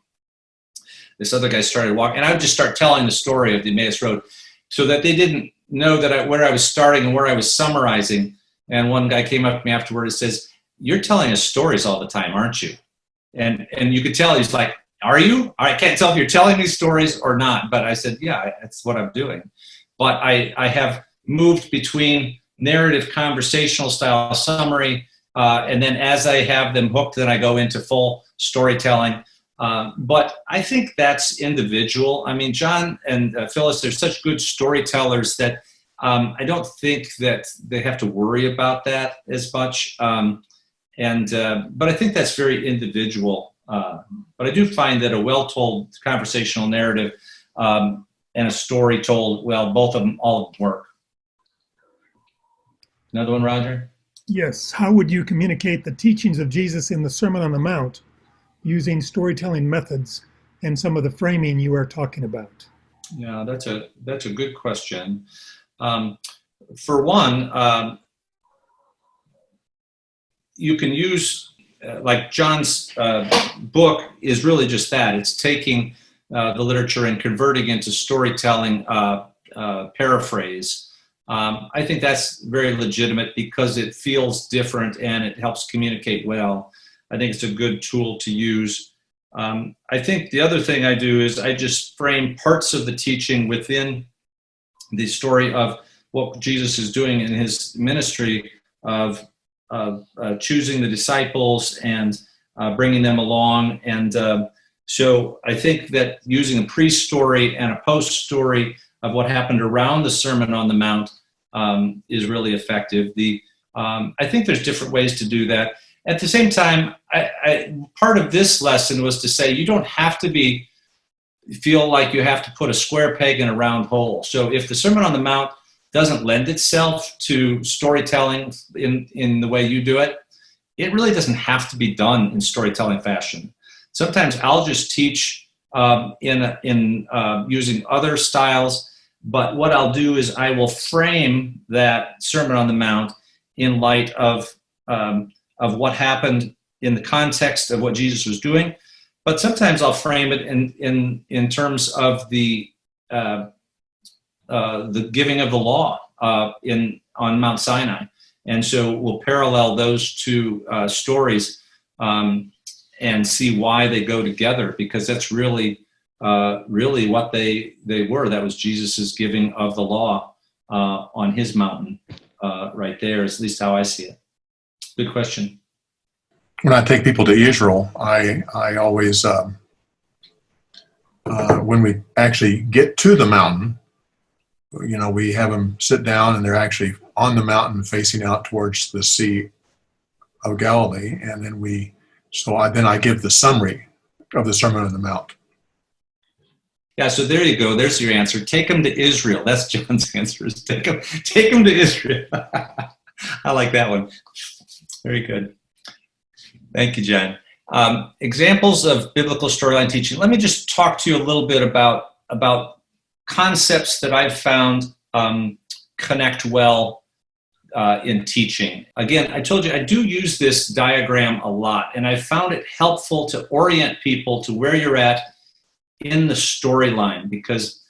this other guy started walking, and I would just start telling the story of the Emmaus Road, so that they didn't know that where I was starting and where I was summarizing. And one guy came up to me afterward and says, "You're telling us stories all the time, aren't you?" And you could tell he's like, "Are you? I can't tell if you're telling me stories or not." But I said, "Yeah, that's what I'm doing." But I have moved between narrative, conversational style summary, and then as I have them hooked, then I go into full storytelling. But I think that's individual. I mean, John and Phyllis, they're such good storytellers that I don't think that they have to worry about that as much. But I think that's very individual. But I do find that a well-told conversational narrative and a story told, well, both of them, all of them work. Another one, Roger? Yes. How would you communicate the teachings of Jesus in the Sermon on the Mount using storytelling methods and some of the framing you are talking about? Yeah, that's a good question. For one, you can use, like John's book is really just that. It's taking the literature and converting into storytelling paraphrase. I think that's very legitimate because it feels different and it helps communicate well. I think it's a good tool to use. I think the other thing I do is I just frame parts of the teaching within the story of what Jesus is doing in his ministry of choosing the disciples and bringing them along. And so I think that using a pre-story and a post-story of what happened around the Sermon on the Mount is really effective. I think there's different ways to do that. At the same time, part of this lesson was to say you don't have to feel like you have to put a square peg in a round hole. So if the Sermon on the Mount doesn't lend itself to storytelling in the way you do it, it really doesn't have to be done in storytelling fashion. Sometimes I'll just teach in using other styles, but what I'll do is I will frame that Sermon on the Mount in light of what happened in the context of what Jesus was doing. But sometimes I'll frame it in terms of the giving of the law on Mount Sinai, and so we'll parallel those two stories and see why they go together, because that's really what they were. That was Jesus's giving of the law on his mountain, right there. Is at least how I see it. Good question. When I take people to Israel, I always, when we actually get to the mountain, we have them sit down and they're actually on the mountain facing out towards the Sea of Galilee. And then I give the summary of the Sermon on the Mount. Yeah, so there you go. There's your answer. Take them to Israel. That's John's answer. Is take them to Israel. I like that one. Very good. Thank you, John. Examples of biblical storyline teaching. Let me just talk to you a little bit about concepts that I've found connect well in teaching. Again, I told you I do use this diagram a lot, and I found it helpful to orient people to where you're at in the storyline, because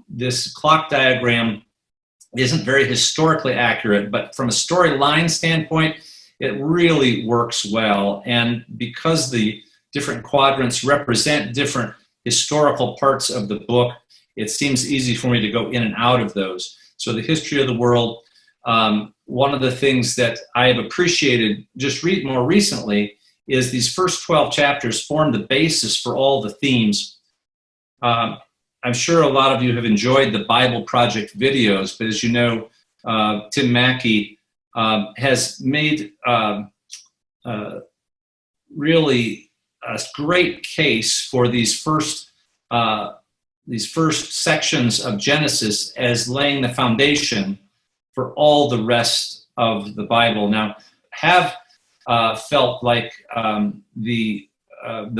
this clock diagram isn't very historically accurate, but from a storyline standpoint, it really works well. And because the different quadrants represent different historical parts of the book, it seems easy for me to go in and out of those. So the history of the world, one of the things that I have appreciated just more recently is these first 12 chapters form the basis for all the themes. I'm sure a lot of you have enjoyed the Bible Project videos, but as you know, Tim Mackey has made really a great case for these first sections of Genesis as laying the foundation for all the rest of the Bible. Now, have felt like the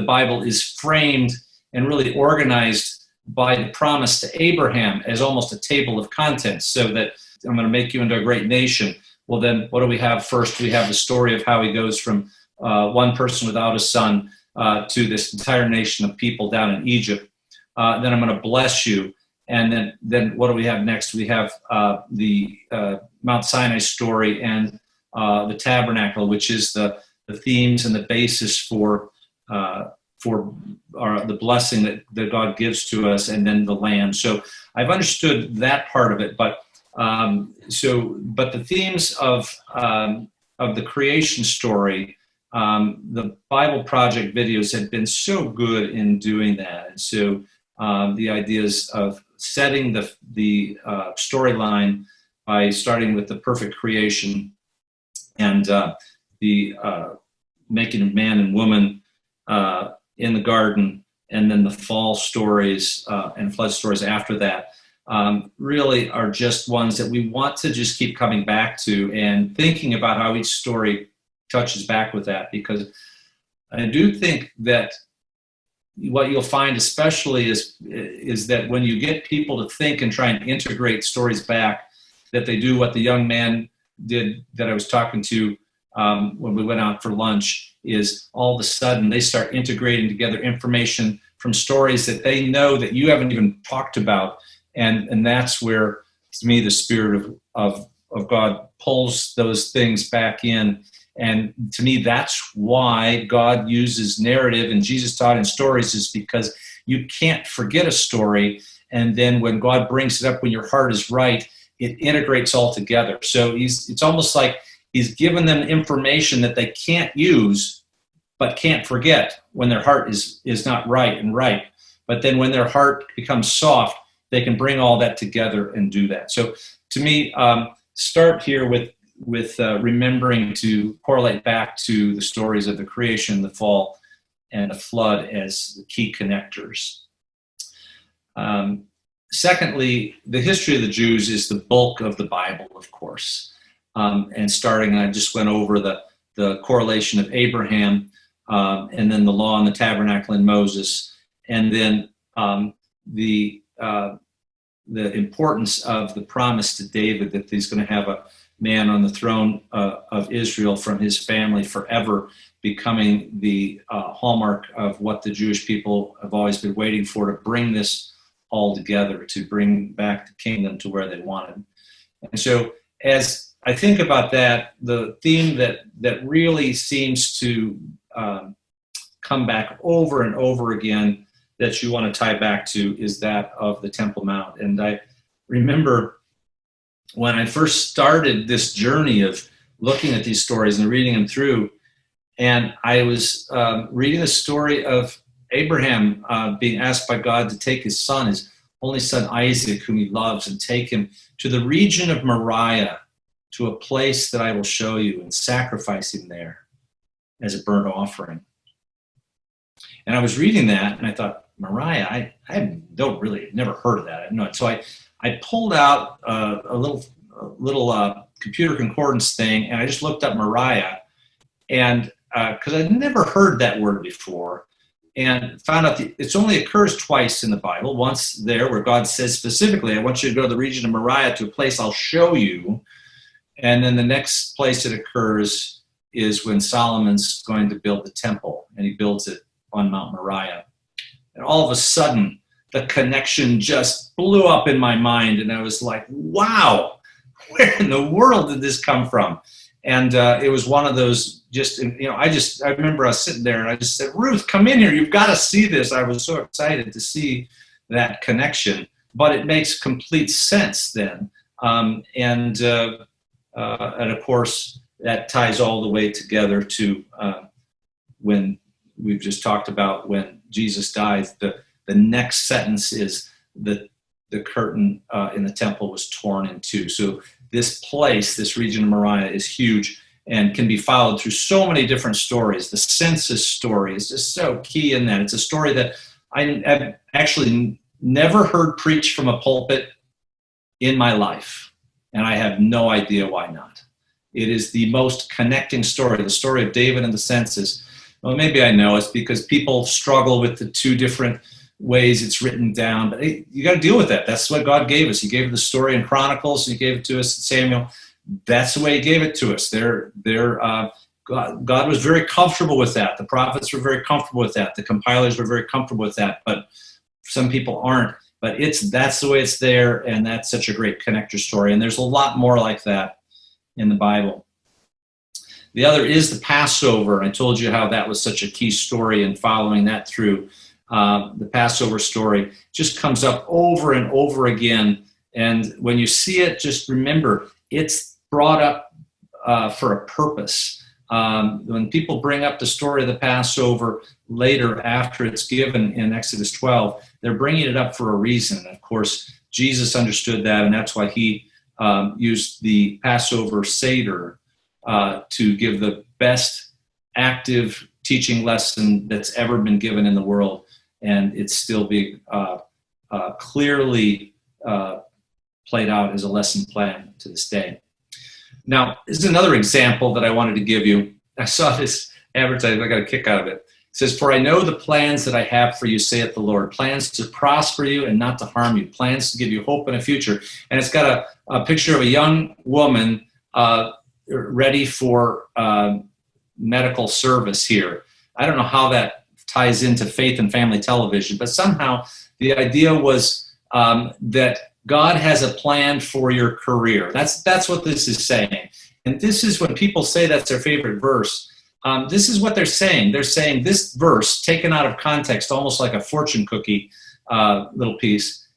Bible is framed and really organized by the promise to Abraham as almost a table of contents, so that I'm going to make you into a great nation. Well, then what do we have first? We have the story of how he goes from one person without a son to this entire nation of people down in Egypt. Then I'm going to bless you. And then what do we have next? We have the Mount Sinai story and the tabernacle, which is the themes and the basis for the blessing that God gives to us, and then the Lamb. So I've understood that part of it, but the themes of the creation story, the Bible Project videos have been so good in doing that. And so the ideas of setting the storyline by starting with the perfect creation and the making of man and woman in the garden, and then the fall stories and flood stories after that, really are just ones that we want to just keep coming back to and thinking about how each story touches back with that, because I do think that what you'll find especially is that when you get people to think and try and integrate stories back, that they do what the young man did that I was talking to when we went out for lunch, is all of a sudden they start integrating together information from stories that they know that you haven't even talked about. And that's where, to me, the Spirit of God pulls those things back in. And to me, that's why God uses narrative and Jesus taught in stories, is because you can't forget a story. And then when God brings it up when your heart is right, it integrates all together. So it's almost like he's given them information that they can't use, but can't forget when their heart is not right and right. But then when their heart becomes soft, they can bring all that together and do that. So to me, start here with remembering to correlate back to the stories of the creation, the fall, and the flood as the key connectors. Secondly, the history of the Jews is the bulk of the Bible, of course. And I just went over the correlation of Abraham, and then the law and the tabernacle in Moses, and then the importance of the promise to David that he's going to have a man on the throne of Israel from his family forever, becoming the hallmark of what the Jewish people have always been waiting for, to bring this all together, to bring back the kingdom to where they wanted. And so as I think about that, the theme that really seems to come back over and over again that you want to tie back to is that of the Temple Mount. And I remember when I first started this journey of looking at these stories and reading them through, and I was reading the story of Abraham being asked by God to take his son, his only son Isaac, whom he loves, and take him to the region of Moriah, to a place that I will show you, and sacrifice him there as a burnt offering. And I was reading that, and I thought, Moriah, I never heard of that. So I pulled out a little computer concordance thing, and I just looked up Moriah, and because I'd never heard that word before, and found out it only occurs twice in the Bible. Once there, where God says specifically, I want you to go to the region of Moriah, to a place I'll show you. And then the next place it occurs is when Solomon's going to build the temple, and he builds it on Mount Moriah. And all of a sudden, the connection just blew up in my mind, and I was like, wow, where in the world did this come from? And it was one of those I remember I was sitting there, and I just said, Ruth, come in here. You've got to see this. I was so excited to see that connection but it makes complete sense then. And of course, that ties all the way together to when we've just talked about when Jesus died. The next sentence is that the curtain in the temple was torn in two. So this place, this region of Moriah, is huge and can be followed through so many different stories. The census story is just so key in that. It's a story that I've actually never heard preached from a pulpit in my life, and I have no idea why not. It is the most connecting story, the story of David and the census. Well, maybe I know it's because people struggle with the two different ways it's written down, but hey, you got to deal with that. That's what God gave us. He gave the story in Chronicles, and He gave it to us in Samuel. That's the way He gave it to us. God was very comfortable with that. The prophets were very comfortable with that. The compilers were very comfortable with that, but some people aren't. But that's the way it's there, and that's such a great connector story. And there's a lot more like that in the Bible. The other is the Passover. I told you how that was such a key story, and following that through. The Passover story just comes up over and over again. And when you see it, just remember, it's brought up for a purpose. When people bring up the story of the Passover later after it's given in Exodus 12, they're bringing it up for a reason. Of course, Jesus understood that, and that's why He used the Passover Seder to give the best active teaching lesson that's ever been given in the world. And it's still being clearly played out as a lesson plan to this day. Now, this is another example that I wanted to give you. I saw this advertisement. I got a kick out of it. It says, "For I know the plans that I have for you, saith the Lord, plans to prosper you and not to harm you, plans to give you hope and a future." And it's got a picture of a young woman ready for medical service here. I don't know how that ties into Faith and Family Television, but somehow the idea was that God has a plan for your career. That's what this is saying. And this is when people say that's their favorite verse. This is what they're saying. They're saying this verse, taken out of context, almost like a fortune cookie little piece,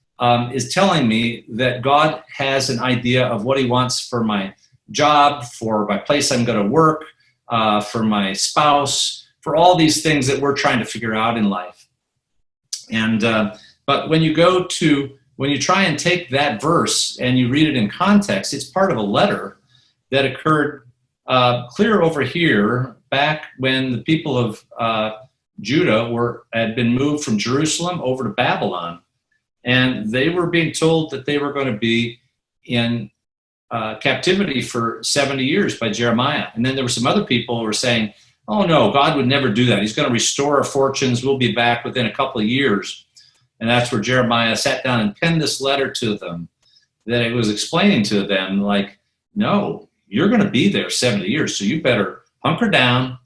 is telling me that God has an idea of what He wants for my job, for my place I'm going to work, for my spouse, for all these things that we're trying to figure out in life. And but when you try and take that verse and you read it in context, it's part of a letter that occurred clear over here back when the people of Judah had been moved from Jerusalem over to Babylon. And they were being told that they were going to be in captivity for 70 years by Jeremiah. And then there were some other people who were saying, "Oh no, God would never do that. He's going to restore our fortunes. We'll be back within a couple of years." And that's where Jeremiah sat down and penned this letter to them that it was explaining to them, like, no, you're going to be there 70 years. So you better hunker down,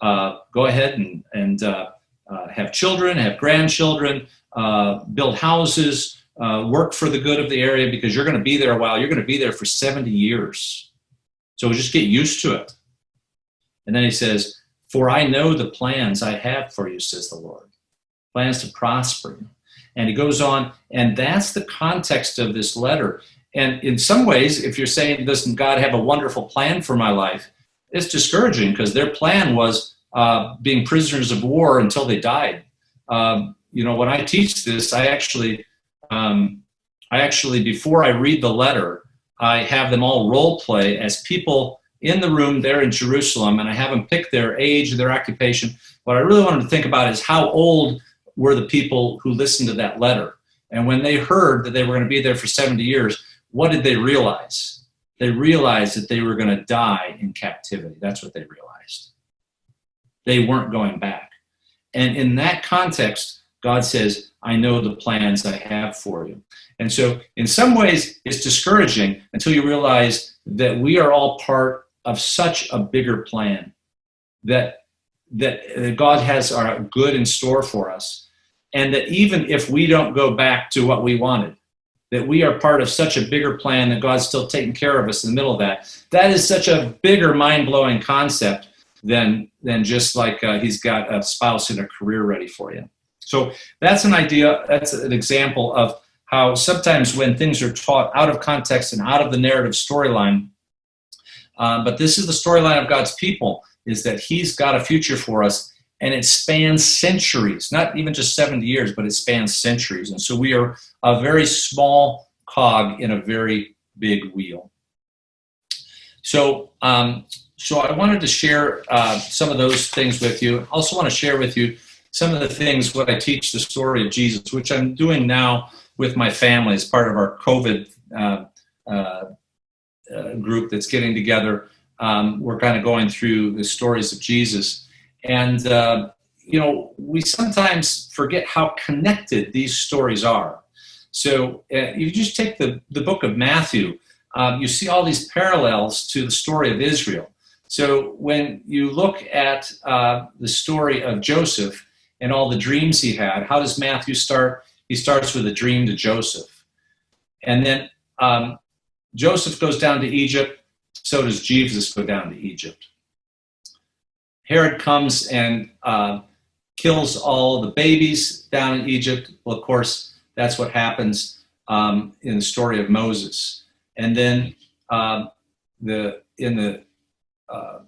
go ahead and have children, have grandchildren, build houses, work for the good of the area, because you're going to be there a while. You're going to be there for 70 years. So just get used to it. And then he says, "For I know the plans I have for you, says the Lord, plans to prosper you." And he goes on, and that's the context of this letter. And in some ways, if you're saying, doesn't God have a wonderful plan for my life? It's discouraging, because their plan was being prisoners of war until they died. When I teach this, I actually, before I read the letter, I have them all role play as people in the room there in Jerusalem, and I have them pick their age, their occupation. What I really wanted to think about is how old were the people who listened to that letter. And when they heard that they were going to be there for 70 years, what did they realize? They realized that they were going to die in captivity. That's what they realized. They weren't going back. And in that context, God says, "I know the plans I have for you." And so in some ways, it's discouraging until you realize that we are all part of such a bigger plan, that God has our good in store for us. And that even if we don't go back to what we wanted, that we are part of such a bigger plan, that God's still taking care of us in the middle of that. That is such a bigger, mind-blowing concept than just like He's got a spouse and a career ready for you. So that's an idea, that's an example of how sometimes when things are taught out of context and out of the narrative storyline, but this is the storyline of God's people, is that he's got a future for us, and it spans centuries, not even just 70 years, but it spans centuries. And so we are a very small cog in a very big wheel. So, so I wanted to share some of those things with you. I also want to share with you some of the things, what I teach the story of Jesus, which I'm doing now with my family as part of our COVID group that's getting together. We're kind of going through the stories of Jesus. And, you know, we sometimes forget how connected these stories are. So you just take the book of Matthew, you see all these parallels to the story of Israel. So when you look at the story of Joseph and all the dreams he had, how does Matthew start? He starts with a dream to Joseph. And then Joseph goes down to Egypt, so does Jesus go down to Egypt. Herod comes and kills all the babies down in Egypt. Well, of course, that's what happens in the story of Moses. And then in the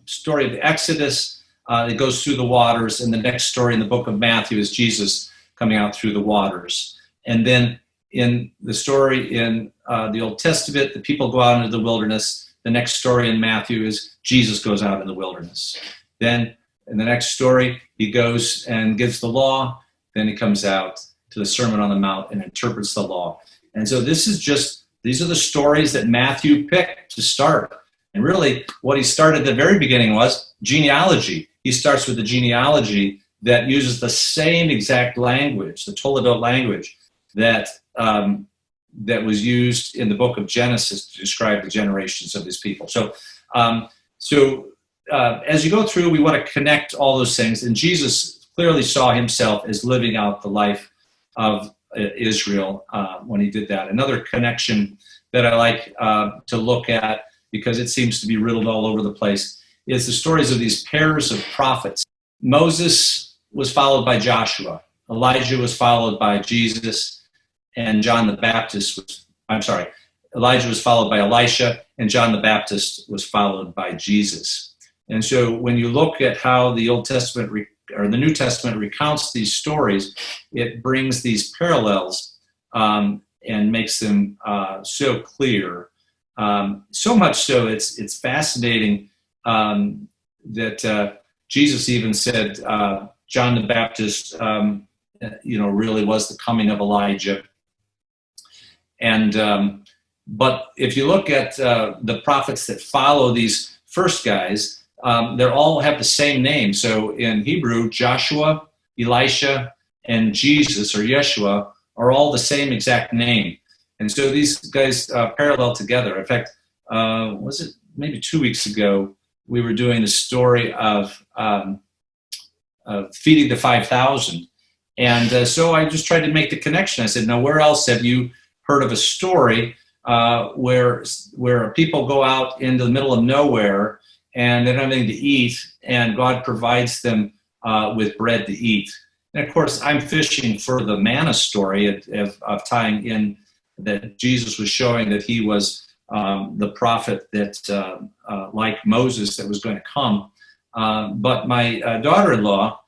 story of the Exodus, it goes through the waters, and the next story in the book of Matthew is Jesus coming out through the waters. And then in the story in the Old Testament, the people go out into the wilderness. The next story in Matthew is Jesus goes out in the wilderness. Then in the next story, he goes and gives the law. Then he comes out to the Sermon on the Mount and interprets the law. And so these are the stories that Matthew picked to start. And really, what he started at the very beginning was genealogy. He starts with the genealogy that uses the same exact language, the Toledot language, that that was used in the book of Genesis to describe the generations of his people. So, as you go through, we want to connect all those things. And Jesus clearly saw himself as living out the life of Israel when he did that. Another connection that I like to look at, because it seems to be riddled all over the place, is the stories of these pairs of prophets. Moses was followed by Joshua. Elijah was followed by Jesus. And Elijah was followed by Elisha, and John the Baptist was followed by Jesus. And so when you look at how the Old Testament or the New Testament recounts these stories, it brings these parallels and makes them so clear. So much so, it's fascinating that Jesus even said John the Baptist, really was the coming of Elijah. And but if you look at the prophets that follow these first guys, they all have the same name. So in Hebrew, Joshua, Elisha, and Jesus or Yeshua are all the same exact name. And so these guys parallel together. In fact, was it maybe 2 weeks ago, we were doing the story of feeding the 5,000. And so I just tried to make the connection. I said, now, where else have you heard of a story where people go out into the middle of nowhere and they don't have anything to eat, and God provides them with bread to eat? And of course, I'm fishing for the manna story of tying in that Jesus was showing that he was the prophet that, like Moses, that was going to come. But my daughter-in-law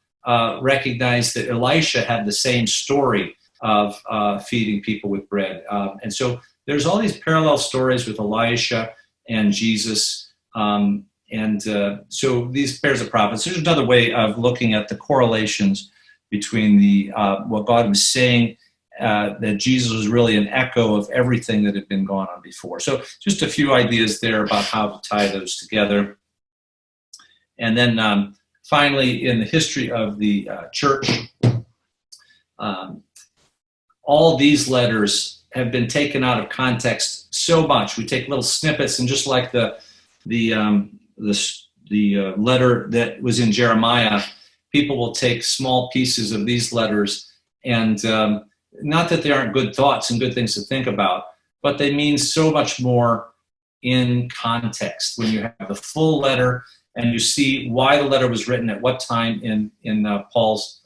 recognized that Elisha had the same story of feeding people with bread. And so there's all these parallel stories with Elisha and Jesus. So these pairs of prophets, there's another way of looking at the correlations between the what God was saying, that Jesus was really an echo of everything that had been going on before. So just a few ideas there about how to tie those together. And then finally, in the history of the church, all these letters have been taken out of context so much. We take little snippets, and just like the letter that was in Jeremiah, people will take small pieces of these letters, and not that they aren't good thoughts and good things to think about, but they mean so much more in context when you have the full letter and you see why the letter was written at what time in Paul's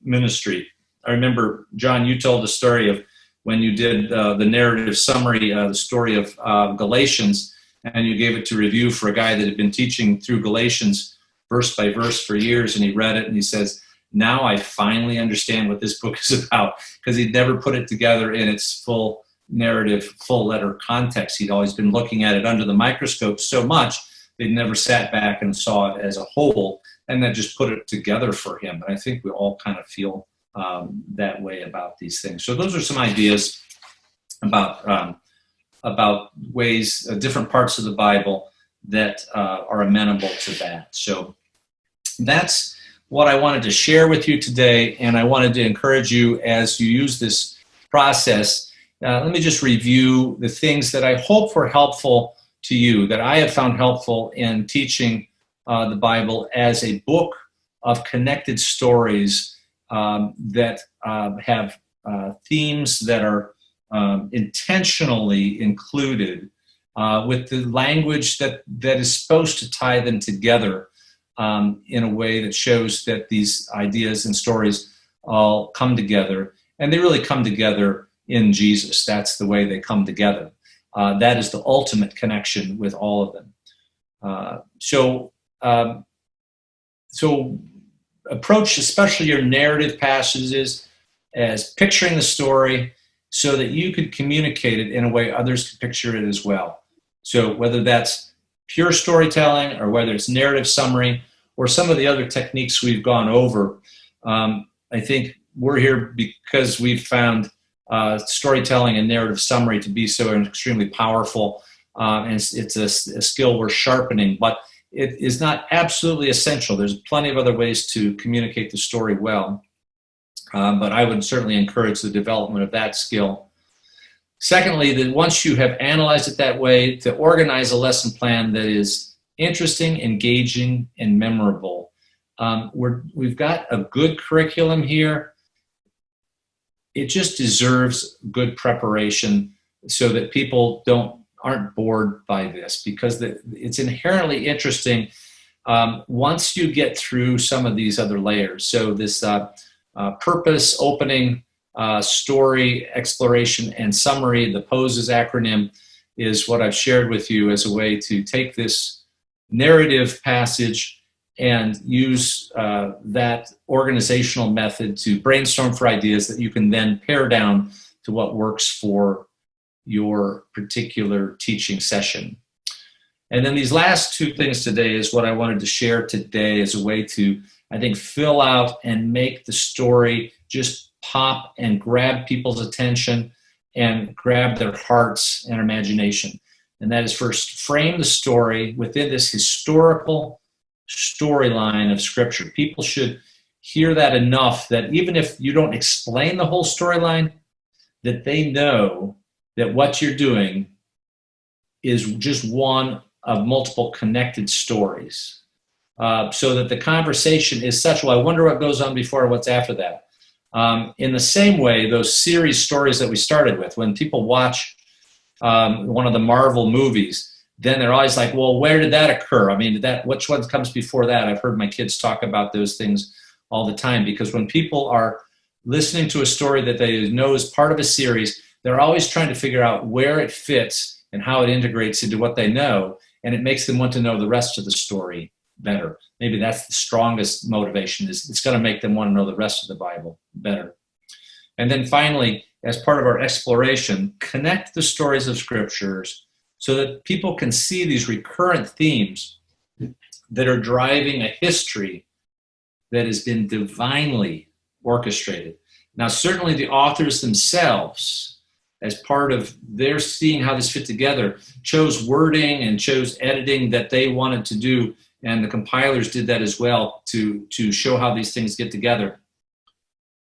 ministry. I remember, John, you told the story of when you did the narrative summary, the story of Galatians, and you gave it to review for a guy that had been teaching through Galatians verse by verse for years, and he read it and he says, now I finally understand what this book is about, because he'd never put it together in its full narrative, full letter context. He'd always been looking at it under the microscope so much, they'd never sat back and saw it as a whole, and then just put it together for him. And I think we all kind of feel that way about these things. So those are some ideas about ways, different parts of the Bible that are amenable to that. So that's what I wanted to share with you today, and I wanted to encourage you as you use this process. Let me just review the things that I hope were helpful to you, that I have found helpful in teaching the Bible as a book of connected stories that have themes that are intentionally included with the language that is supposed to tie them together in a way that shows that these ideas and stories all come together, and they really come together in Jesus. That's the way they come together. That is the ultimate connection with all of them. So approach especially your narrative passages as picturing the story so that you could communicate it in a way others can picture it as well. So whether that's pure storytelling or whether it's narrative summary or some of the other techniques we've gone over, I think we're here because we've found storytelling and narrative summary to be so extremely powerful, and it's a skill we're sharpening, but it is not absolutely essential. There's plenty of other ways to communicate the story well, but I would certainly encourage the development of that skill. Secondly, that once you have analyzed it that way, to organize a lesson plan that is interesting, engaging, and memorable. We've got a good curriculum here. It just deserves good preparation so that people aren't bored by this, because it's inherently interesting once you get through some of these other layers. So this purpose, opening, story, exploration, and summary, the POSES acronym, is what I've shared with you as a way to take this narrative passage and use that organizational method to brainstorm for ideas that you can then pare down to what works for your particular teaching session. And then these last two things today is what I wanted to share today as a way to, I think, fill out and make the story just pop and grab people's attention and grab their hearts and imagination. And that is, first, frame the story within this historical storyline of Scripture. People should hear that enough that even if you don't explain the whole storyline, that they know that what you're doing is just one of multiple connected stories. So that the conversation is such, well, I wonder what goes on before and what's after that. In the same way, those series stories that we started with, when people watch one of the Marvel movies, then they're always like, well, where did that occur? I mean, which one comes before that? I've heard my kids talk about those things all the time, because when people are listening to a story that they know is part of a series, they're always trying to figure out where it fits and how it integrates into what they know, and it makes them want to know the rest of the story better. Maybe that's the strongest motivation, is it's going to make them want to know the rest of the Bible better. And then finally, as part of our exploration, connect the stories of Scriptures so that people can see these recurrent themes that are driving a history that has been divinely orchestrated. Now, certainly the authors themselves, as part of their seeing how this fit together, chose wording and chose editing that they wanted to do, and the compilers did that as well to show how these things get together.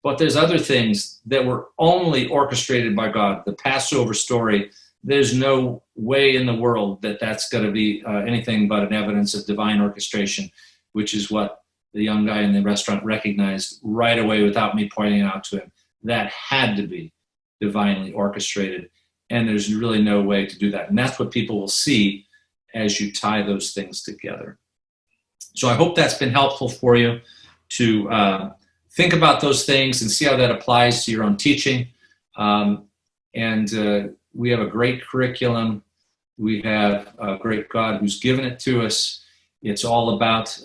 But there's other things that were only orchestrated by God. The Passover story, there's no way in the world that that's going to be anything but an evidence of divine orchestration, which is what the young guy in the restaurant recognized right away without me pointing it out to him. That had to be divinely orchestrated, and there's really no way to do that. And that's what people will see as you tie those things together. So I hope that's been helpful for you to think about those things and see how that applies to your own teaching. and we have a great curriculum. We have a great God who's given it to us. It's all about,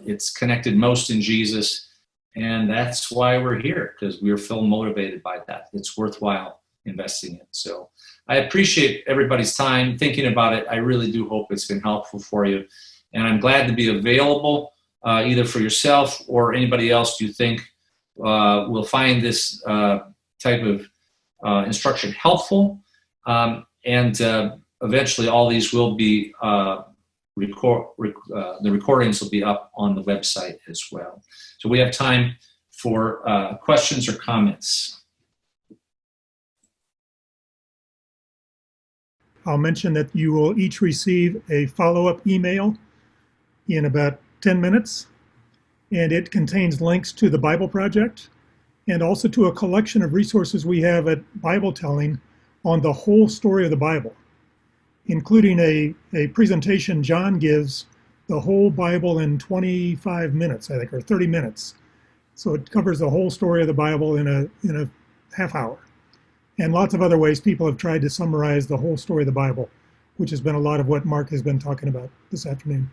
it's connected most in Jesus. And that's why we're here, because we're feel motivated by that. It's worthwhile investing in. So I appreciate everybody's time thinking about it. I really do hope it's been helpful for you. And I'm glad to be available either for yourself or anybody else you think will find this type of instruction helpful. Eventually all these will be, the recordings will be up on the website as well. So we have time for questions or comments. I'll mention that you will each receive a follow-up email in about 10 minutes, and it contains links to the Bible Project and also to a collection of resources we have at Bible Telling on the whole story of the Bible, including a presentation John gives the whole Bible in 25 minutes, I think, or 30 minutes. So it covers the whole story of the Bible in a half hour. And lots of other ways people have tried to summarize the whole story of the Bible, which has been a lot of what Mark has been talking about this afternoon.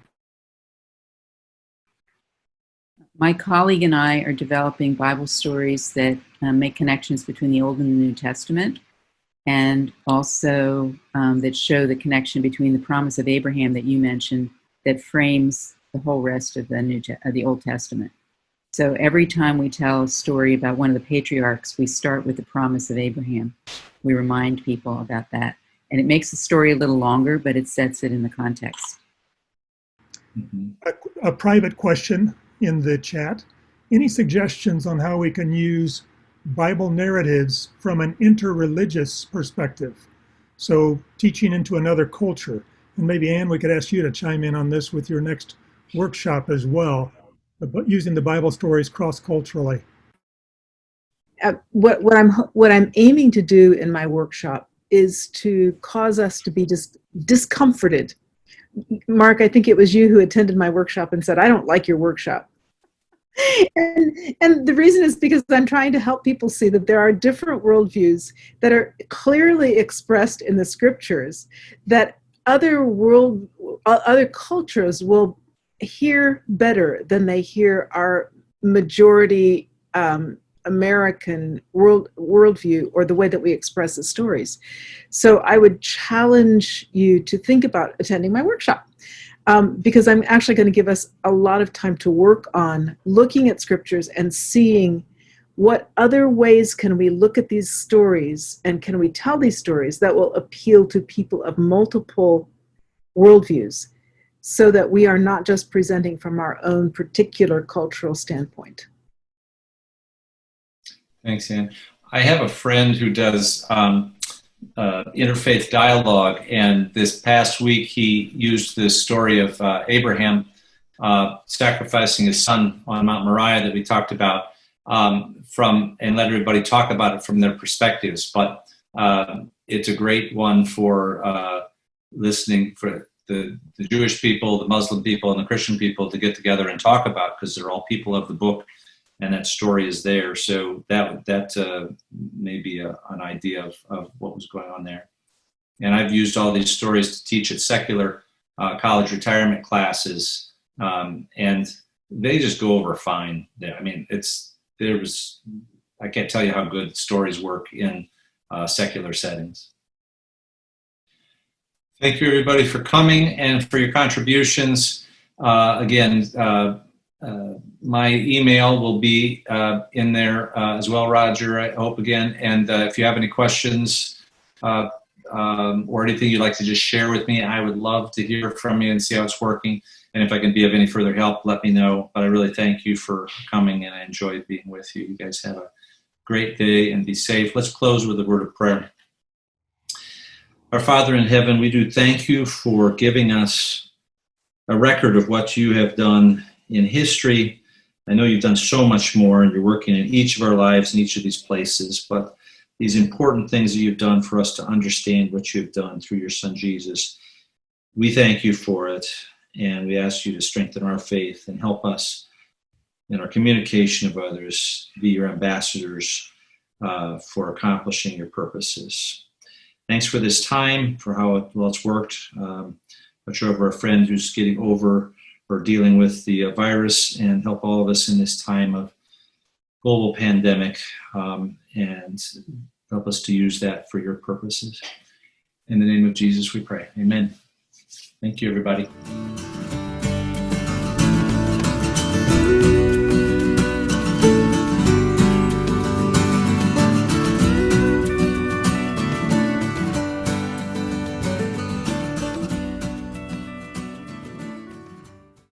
My colleague and I are developing Bible stories that make connections between the Old and the New Testament, and also that show the connection between the promise of Abraham that you mentioned that frames the whole rest of the Old Testament. So every time we tell a story about one of the patriarchs, we start with the promise of Abraham. We remind people about that. And it makes the story a little longer, but it sets it in the context. Mm-hmm. A private question in the chat. Any suggestions on how we can use Bible narratives from an interreligious perspective? So teaching into another culture. And maybe, Anne, we could ask you to chime in on this with your next workshop as well, but using the Bible stories cross-culturally. What I'm aiming to do in my workshop is to cause us to be discomforted. Mark, I think it was you who attended my workshop and said, "I don't like your workshop." And the reason is because I'm trying to help people see that there are different worldviews that are clearly expressed in the scriptures that other cultures will hear better than they hear our majority American worldview or the way that we express the stories. So I would challenge you to think about attending my workshop. Because I'm actually going to give us a lot of time to work on looking at scriptures and seeing what other ways can we look at these stories and can we tell these stories that will appeal to people of multiple worldviews so that we are not just presenting from our own particular cultural standpoint. Thanks, Anne. I have a friend who does interfaith dialogue, and this past week he used this story of Abraham sacrificing his son on Mount Moriah that we talked about and let everybody talk about it from their perspectives. But it's a great one for listening for the Jewish people, the Muslim people, and the Christian people to get together and talk about, because they're all people of the book, and that story is there. So that may be an idea of what was going on there. And I've used all these stories to teach at secular college retirement classes, and they just go over fine. I mean, I can't tell you how good stories work in secular settings. Thank you, everybody, for coming and for your contributions. Again, my email will be in there as well, Roger, I hope, again. And if you have any questions or anything you'd like to just share with me, I would love to hear from you and see how it's working. And if I can be of any further help, let me know. But I really thank you for coming, and I enjoyed being with you. You guys have a great day and be safe. Let's close with a word of prayer. Our Father in heaven, we do thank you for giving us a record of what you have done in history. I know you've done so much more, and you're working in each of our lives in each of these places, but these important things that you've done for us to understand what you've done through your son Jesus, we thank you for it, and we ask you to strengthen our faith and help us in our communication of others, be your ambassadors for accomplishing your purposes. Thanks for this time, for how well it's worked. Watch over a friend who's getting over or dealing with the virus, and help all of us in this time of global pandemic, and help us to use that for your purposes. In the name of Jesus we pray. Amen. Thank you, everybody.